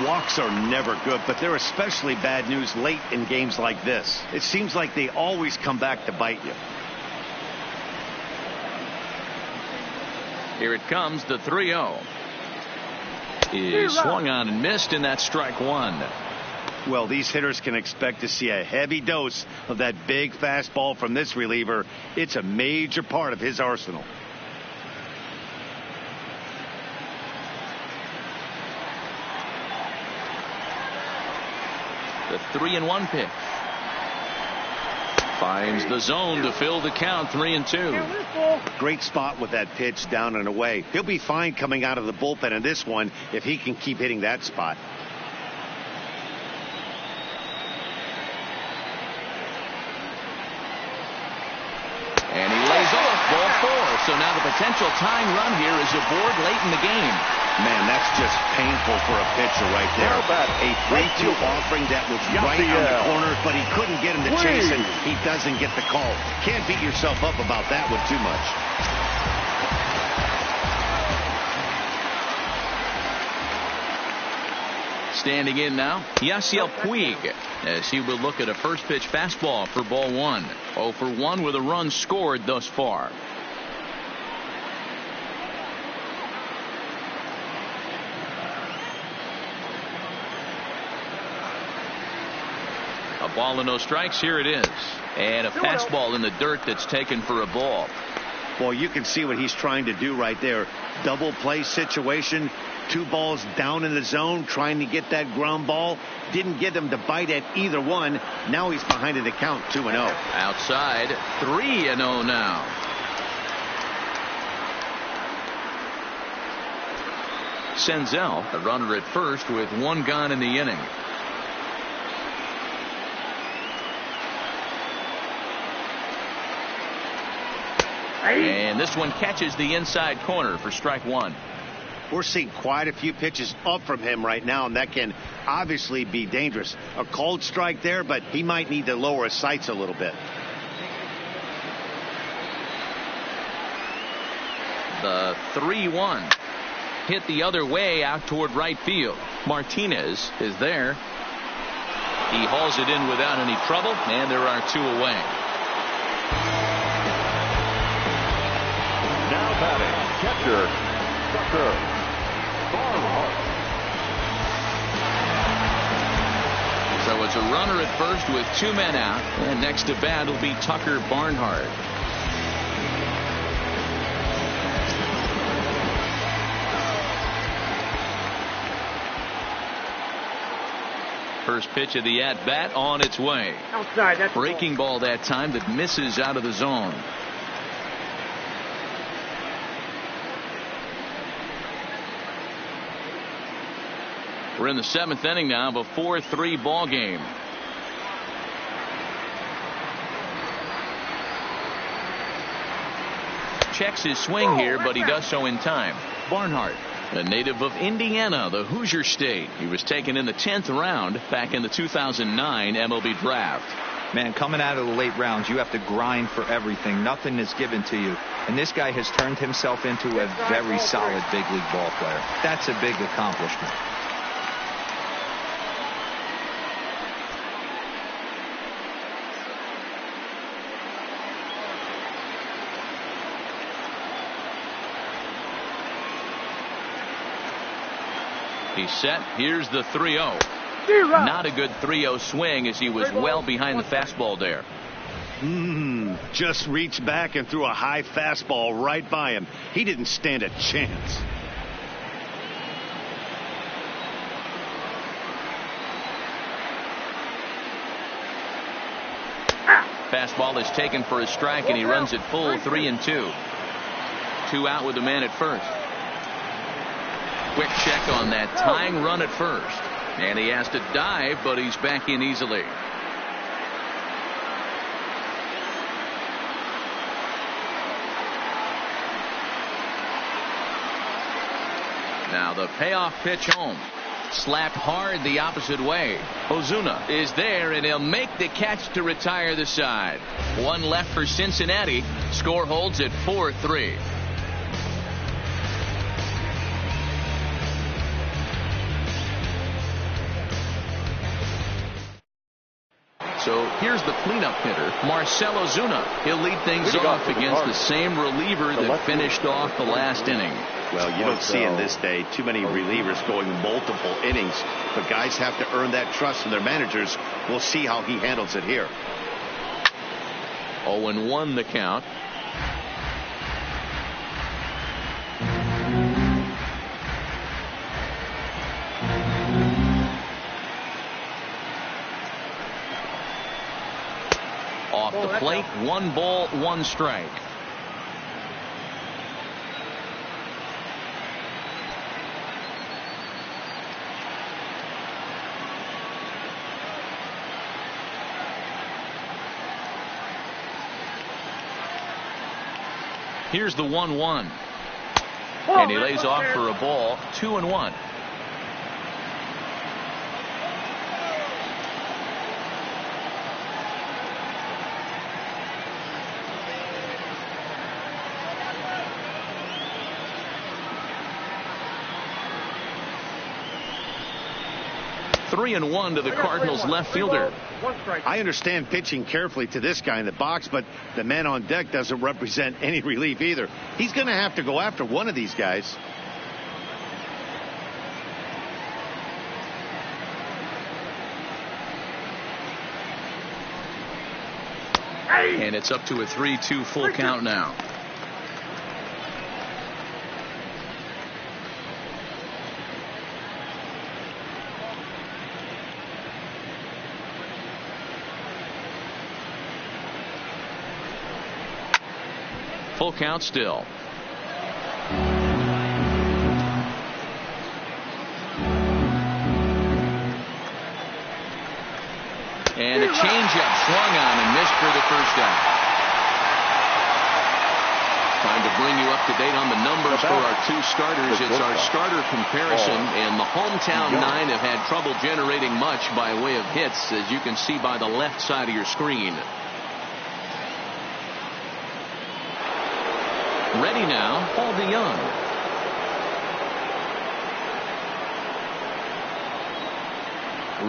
Walks are never good, but they're especially bad news late in games like this. It seems like they always come back to bite you. Here it comes, the 3-0. Is swung on and missed, and that's strike one. Well, these hitters can expect to see a heavy dose of that big fastball from this reliever. It's a major part of his arsenal. The 3-1 pitch. Finds the zone to fill the count. 3-2. Great spot with that pitch down and away. He'll be fine coming out of the bullpen in this one if he can keep hitting that spot. And he lays off ball 4. So now the potential tying run here is aboard late in the game. Man, that's just painful for a pitcher right there. A 3-2 offering that was right on the corner, but he couldn't get him to chase, and he doesn't get the call. Can't beat yourself up about that one too much. Standing in now, Yasiel Puig, as he will look at a first pitch fastball for ball 1. 0 for 1 with a run scored thus far. A ball and no strikes. Here it is. And a fastball in the dirt that's taken for a ball. Well, you can see what he's trying to do right there. Double play situation. 2 balls down in the zone, trying to get that ground ball. Didn't get him to bite at either one. Now he's behind in the count, 2-0. Outside, 3-0 now. Senzel, a runner at first with 1 gone in the inning. And this one catches the inside corner for strike 1. We're seeing quite a few pitches up from him right now, and that can obviously be dangerous. A cold strike there, but he might need to lower his sights a little bit. The 3-1 hit the other way out toward right field. Martinez is there. He hauls it in without any trouble, and there are 2 away. Now batting, catcher, Tucker Barnhart. So it's a runner at first with 2 men out, and next to bat will be Tucker Barnhart. First pitch of the at bat on its way. Outside. That's breaking ball that time that misses out of the zone. We're in the 7th inning now of a 4-3 ball game. Checks his swing here, but he does so in time. Barnhart, a native of Indiana, the Hoosier State. He was taken in the 10th round back in the 2009 MLB draft. Man, coming out of the late rounds, you have to grind for everything. Nothing is given to you. And this guy has turned himself into a very solid big league ball player. That's a big accomplishment. He's set. Here's the 3-0. Not a good 3-0 swing as he was well behind the fastball there. Just reached back and threw a high fastball right by him. He didn't stand a chance. Fastball is taken for a strike, and he runs it full. 3-2. 2 out with the man at first. Quick check on that tying run at first. And he has to dive, but he's back in easily. Now the payoff pitch home. Slapped hard the opposite way. Ozuna is there, and he'll make the catch to retire the side. One left for Cincinnati. Score holds at 4-3. So here's the cleanup hitter, Marcell Ozuna. He'll lead things off against the same reliever that finished off the last inning. Well, you don't see in this day too many relievers going multiple innings, but guys have to earn that trust from their managers. We'll see how he handles it here. 0-1 the count. Off the plate, 1 ball, 1 strike. Here's the 1-1. And he lays off for a ball. 2-1. Three and 1 to the Cardinals left fielder. I understand pitching carefully to this guy in the box, but the man on deck doesn't represent any relief either. He's going to have to go after one of these guys. And it's up to a 3-2 full count now. Full count still. And a changeup swung on and missed for the first out. Time to bring you up to date on the numbers for our 2 starters. It's our starter comparison, and the hometown 9 have had trouble generating much by way of hits, as you can see by the left side of your screen. Ready now, Paul DeYoung.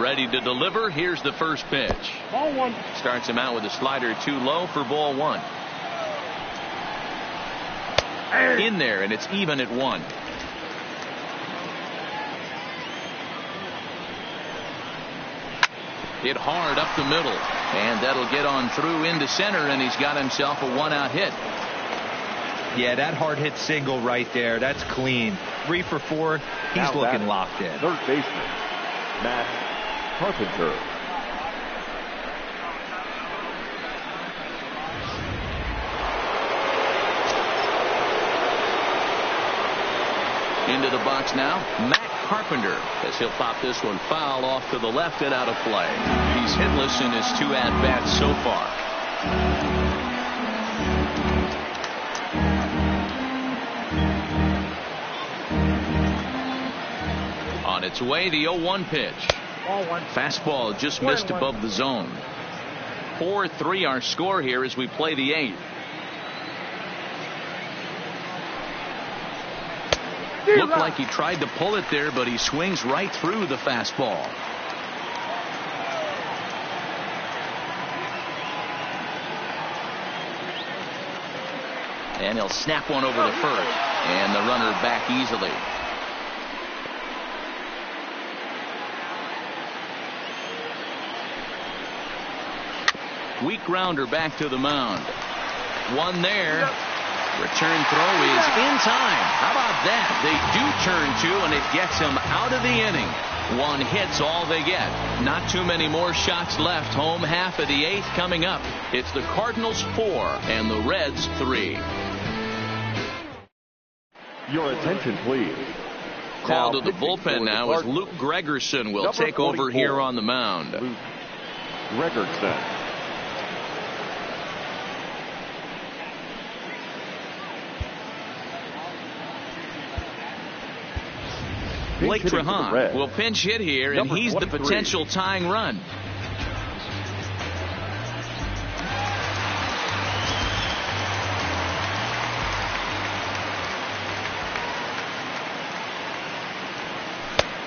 Ready to deliver. Here's the first pitch. Ball 1. Starts him out with a slider too low for ball 1. In there, and it's even at 1. Hit hard up the middle, and that'll get on through into center, and he's got himself a 1-out hit. Yeah, that hard hit single right there. That's clean. 3 for 4. He's looking locked in. Third baseman, Matt Carpenter. Into the box now, Matt Carpenter, as he'll pop this one foul off to the left and out of play. He's hitless in his 2 at-bats so far. On its way, the 0-1 pitch. Fastball just missed above the zone. 4-3 our score here as we play the 8th. Looked like he tried to pull it there, but he swings right through the fastball. And he'll snap one over the first, and the runner back easily. Weak grounder back to the mound. One there. Return throw is in time. How about that? They do turn 2, and it gets him out of the inning. 1 hit's all they get. Not too many more shots left. Home half of the 8th coming up. It's the Cardinals 4 and the Reds 3. Your attention, please. Called to the bullpen now as Luke Gregerson will take over here on the mound. Luke Gregerson. Blake hitting for the Trahan Reds. will pinch hit here, and Number he's 23. the potential tying run.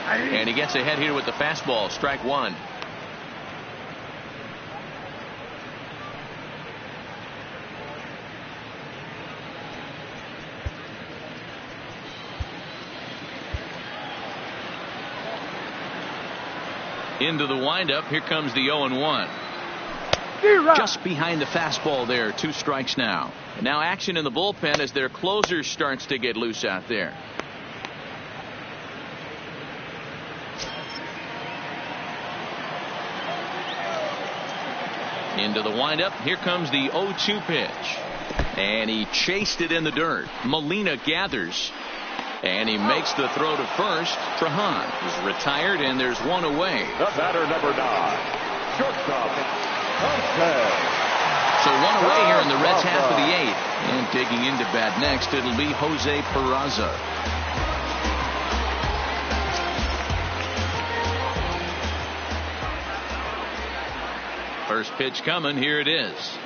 And he gets ahead here with the fastball. Strike one. Into the windup. Here comes the 0-1. Just behind the fastball there. 2 strikes now. Now action in the bullpen as their closer starts to get loose out there. Into the windup. Here comes the 0-2 pitch. And he chased it in the dirt. Molina gathers. And he makes the throw to first. Trahan is retired, and there's one away. The batter, number 9, shortstop, Jose. So one away here in the Reds' half of the 8th. And digging into bat next, it'll be Jose Peraza. First pitch coming. Here it is.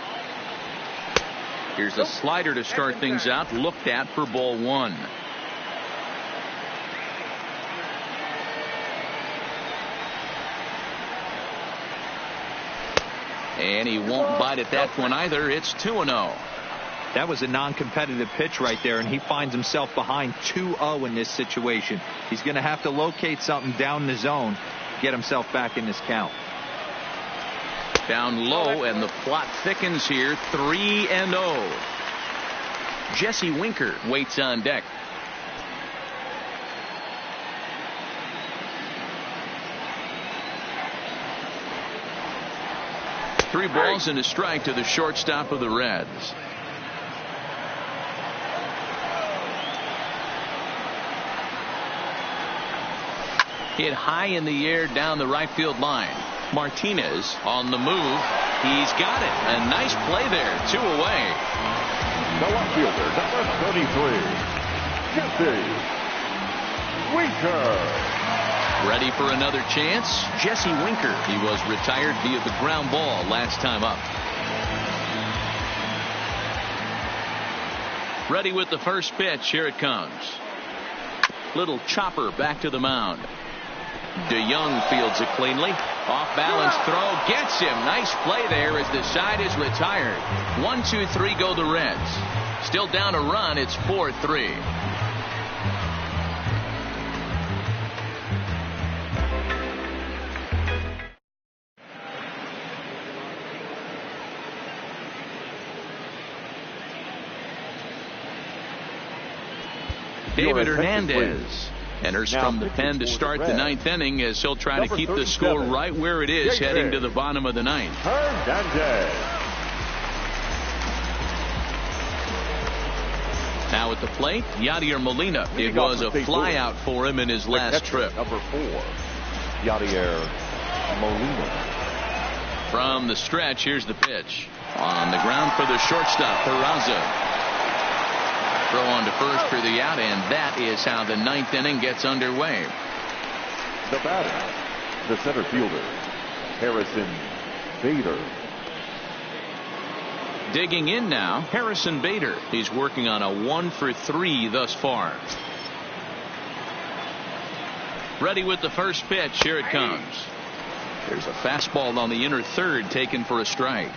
Here's a slider to start things out. Looked at for ball 1. And he won't bite at that one either. It's 2-0. That was a non-competitive pitch right there, and he finds himself behind 2-0 in this situation. He's going to have to locate something down the zone, get himself back in this count. Down low, and the plot thickens here. 3-0. Jesse Winker waits on deck. Three balls and a strike to the shortstop of the Reds. Hit high in the air down the right field line. Martinez on the move. He's got it. A nice play there. 2 away. The left fielder, number 33, Jesse Winker. Ready for another chance? Jesse Winker. He was retired via the ground ball last time up. Ready with the first pitch. Here it comes. Little chopper back to the mound. DeYoung fields it cleanly. Off balance throw. Gets him. Nice play there as the side is retired. 1, 2, 3 go the Reds. Still down a run. It's 4-3. David Hernandez enters from the pen to start the 9th inning as he'll try to keep the score right where it is heading to the bottom of the 9th. Hernandez. Now at the plate, Yadier Molina. It was a fly out for him in his last trip. Number 4, Yadier Molina. From the stretch, here's the pitch. On the ground for the shortstop, Peraza. Throw on to first for the out, and that is how the 9th inning gets underway. The batter, the center fielder, Harrison Bader. Digging in now, Harrison Bader. He's working on a 1 for 3 thus far. Ready with the first pitch. Here it comes. There's a fastball on the inner third taken for a strike.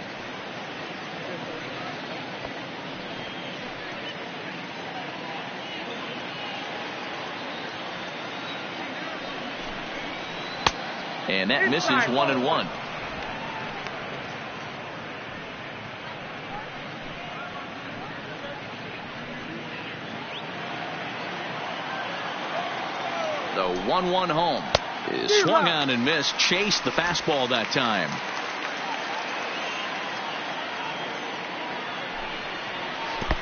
And that misses 1-1. The 1-1 home is swung on and missed. Chased the fastball that time.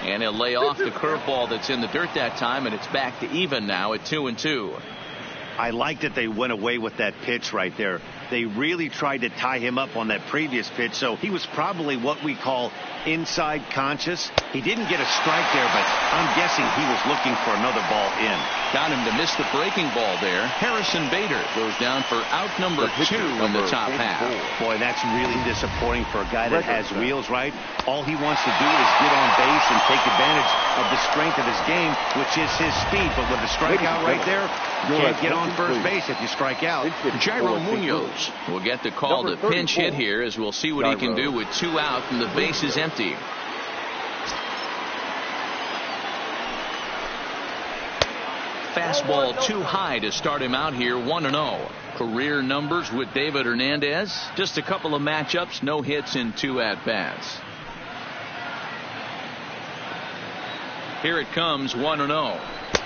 And he'll lay off the curveball that's in the dirt that time, and it's back to even now at 2-2. I like that they went away with that pitch right there. They really tried to tie him up on that previous pitch, so he was probably what we call inside conscious. He didn't get a strike there, but I'm guessing he was looking for another ball in. Got him to miss the breaking ball there. Harrison Bader goes down for out number 2 in the top half. Boy, that's really disappointing for a guy that has wheels, right? All he wants to do is get on base and take advantage of the strength of his game, which is his speed. But with a strikeout right there, you can't get on first base if you strike out. Jairo Munoz will get the call to pinch hit here, as we'll see what he can do with 2 out and the base is empty. Fastball too high to start him out here, 1-0. Career numbers with David Hernandez. Just a couple of matchups, no hits in 2 at-bats. Here it comes, 1-0.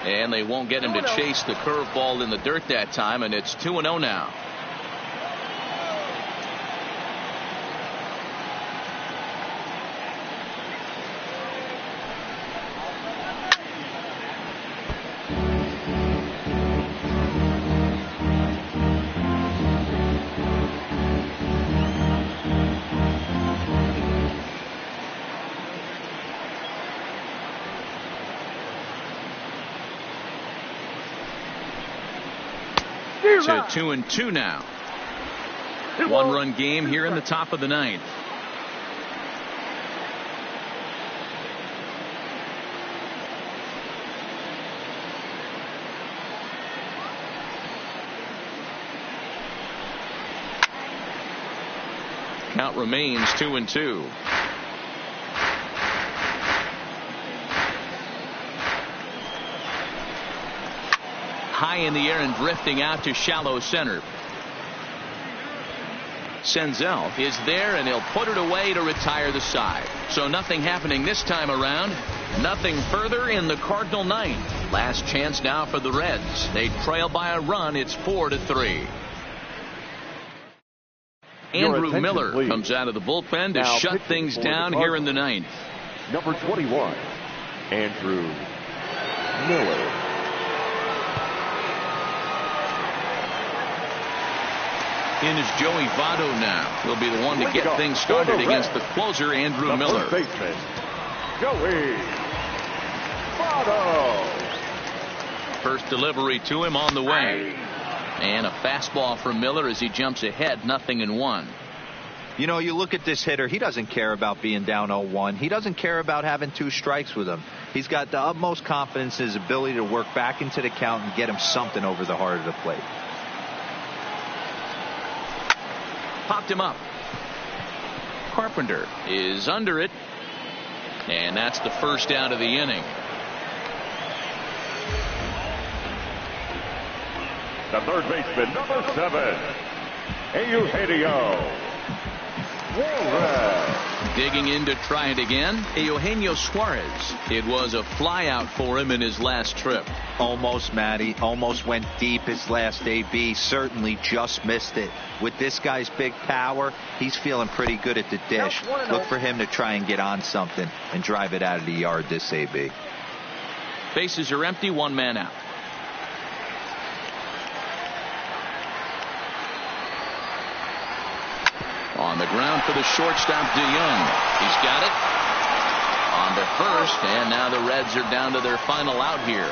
And they won't get him to chase the curveball in the dirt that time, and it's 2-0 now. To 2-2 now. 1-run game here in the top of the 9th. Count remains 2-2. High in the air and drifting out to shallow center. Senzel is there, and he'll put it away to retire the side. So nothing happening this time around. Nothing further in the Cardinal 9th. Last chance now for the Reds. They trail by a run. It's 4-3. Andrew Miller comes out of the bullpen to shut things down here in the 9th. Number 21, Andrew Miller. In is Joey Votto now. He'll be the one to get things started against the closer, Andrew Miller. Baseman, Joey Votto. First delivery to him on the way. And a fastball from Miller as he jumps ahead, 0-1. You know, you look at this hitter, he doesn't care about being down 0-1. He doesn't care about having 2 strikes with him. He's got the utmost confidence in his ability to work back into the count and get him something over the heart of the plate. Popped him up. Carpenter is under it. And that's the first out of the inning. The third baseman, number 7, Eugenio Suarez. Digging in to try it again, Eugenio Suarez. It was a fly out for him in his last trip. Almost, Matty. Almost went deep his last AB. Certainly just missed it. With this guy's big power, he's feeling pretty good at the dish. Look for him to try and get on something and drive it out of the yard this AB. Bases are empty, 1 man out. On the ground for the shortstop, DeYoung. He's got it. On to first, and now the Reds are down to their final out here.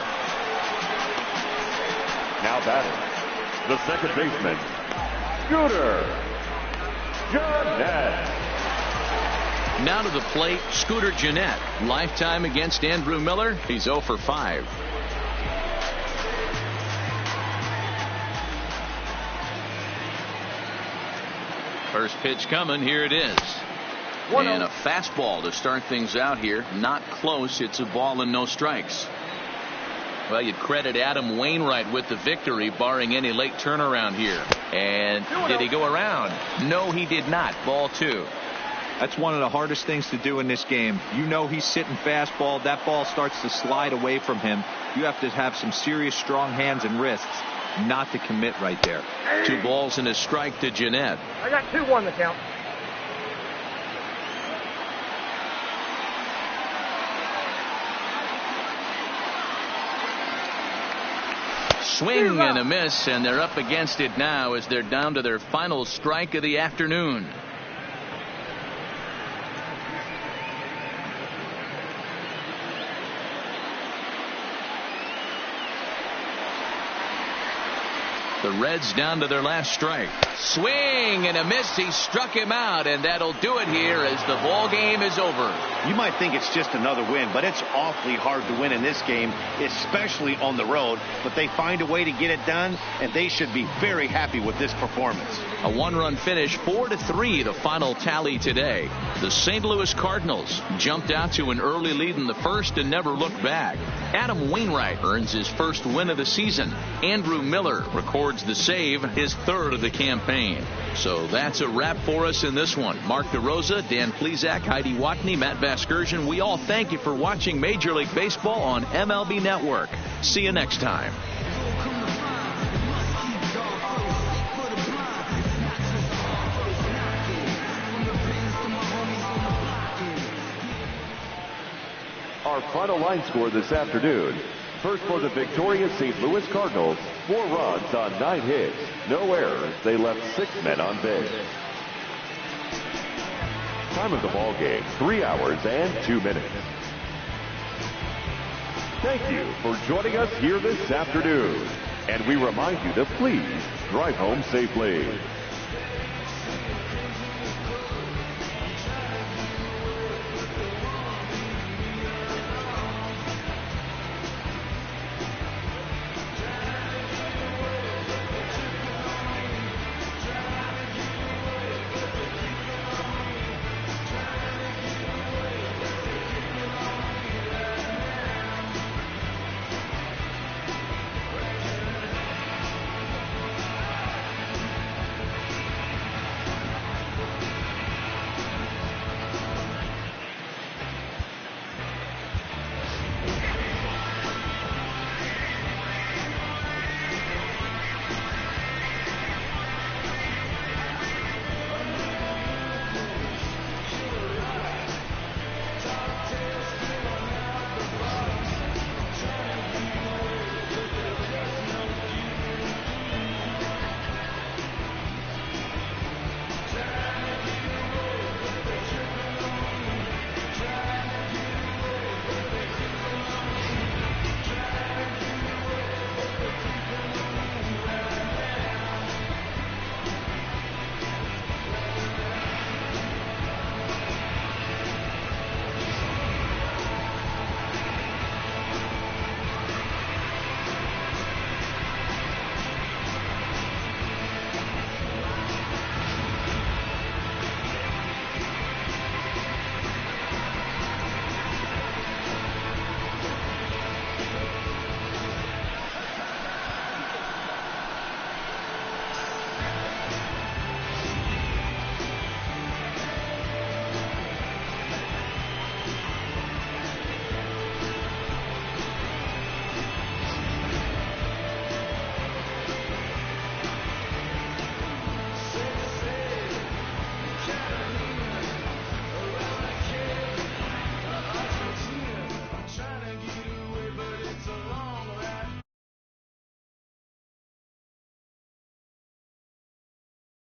Now batting, the second baseman, Scooter Gennett. Now to the plate, Scooter Gennett. Lifetime against Andrew Miller. He's 0 for 5. First pitch coming. Here it is. And a fastball to start things out here. Not close. It's a ball and no strikes. Well, you'd credit Adam Wainwright with the victory, barring any late turnaround here. And did he go around? No, he did not. Ball 2. That's one of the hardest things to do in this game. You know he's sitting fastball. That ball starts to slide away from him. You have to have some serious strong hands and wrists not to commit right there. 2 balls and a strike to Gennett. I got 2-1 the count. Swing and a miss, and they're up against it now as they're down to their final strike of the afternoon. The Reds down to their last strike. Swing and a miss. He struck him out, and that'll do it here as the ball game is over. You might think it's just another win, but it's awfully hard to win in this game, especially on the road. But they find a way to get it done, and they should be very happy with this performance. A one-run finish, 4-3, the final tally today. The St. Louis Cardinals jumped out to an early lead in the first and never looked back. Adam Wainwright earns his first win of the season. Andrew Miller records the save, his third of the campaign. So that's a wrap for us in this one. Mark DeRosa, Dan Plesac, Heidi Watney, Matt Vasgersian, we all thank you for watching Major League Baseball on MLB Network. See you next time. Our final line score this afternoon. First for the victorious St. Louis Cardinals, 4 runs on 9 hits. No errors. They left 6 men on base. Time of the ball game, 3 hours and 2 minutes. Thank you for joining us here this afternoon. And we remind you to please drive home safely.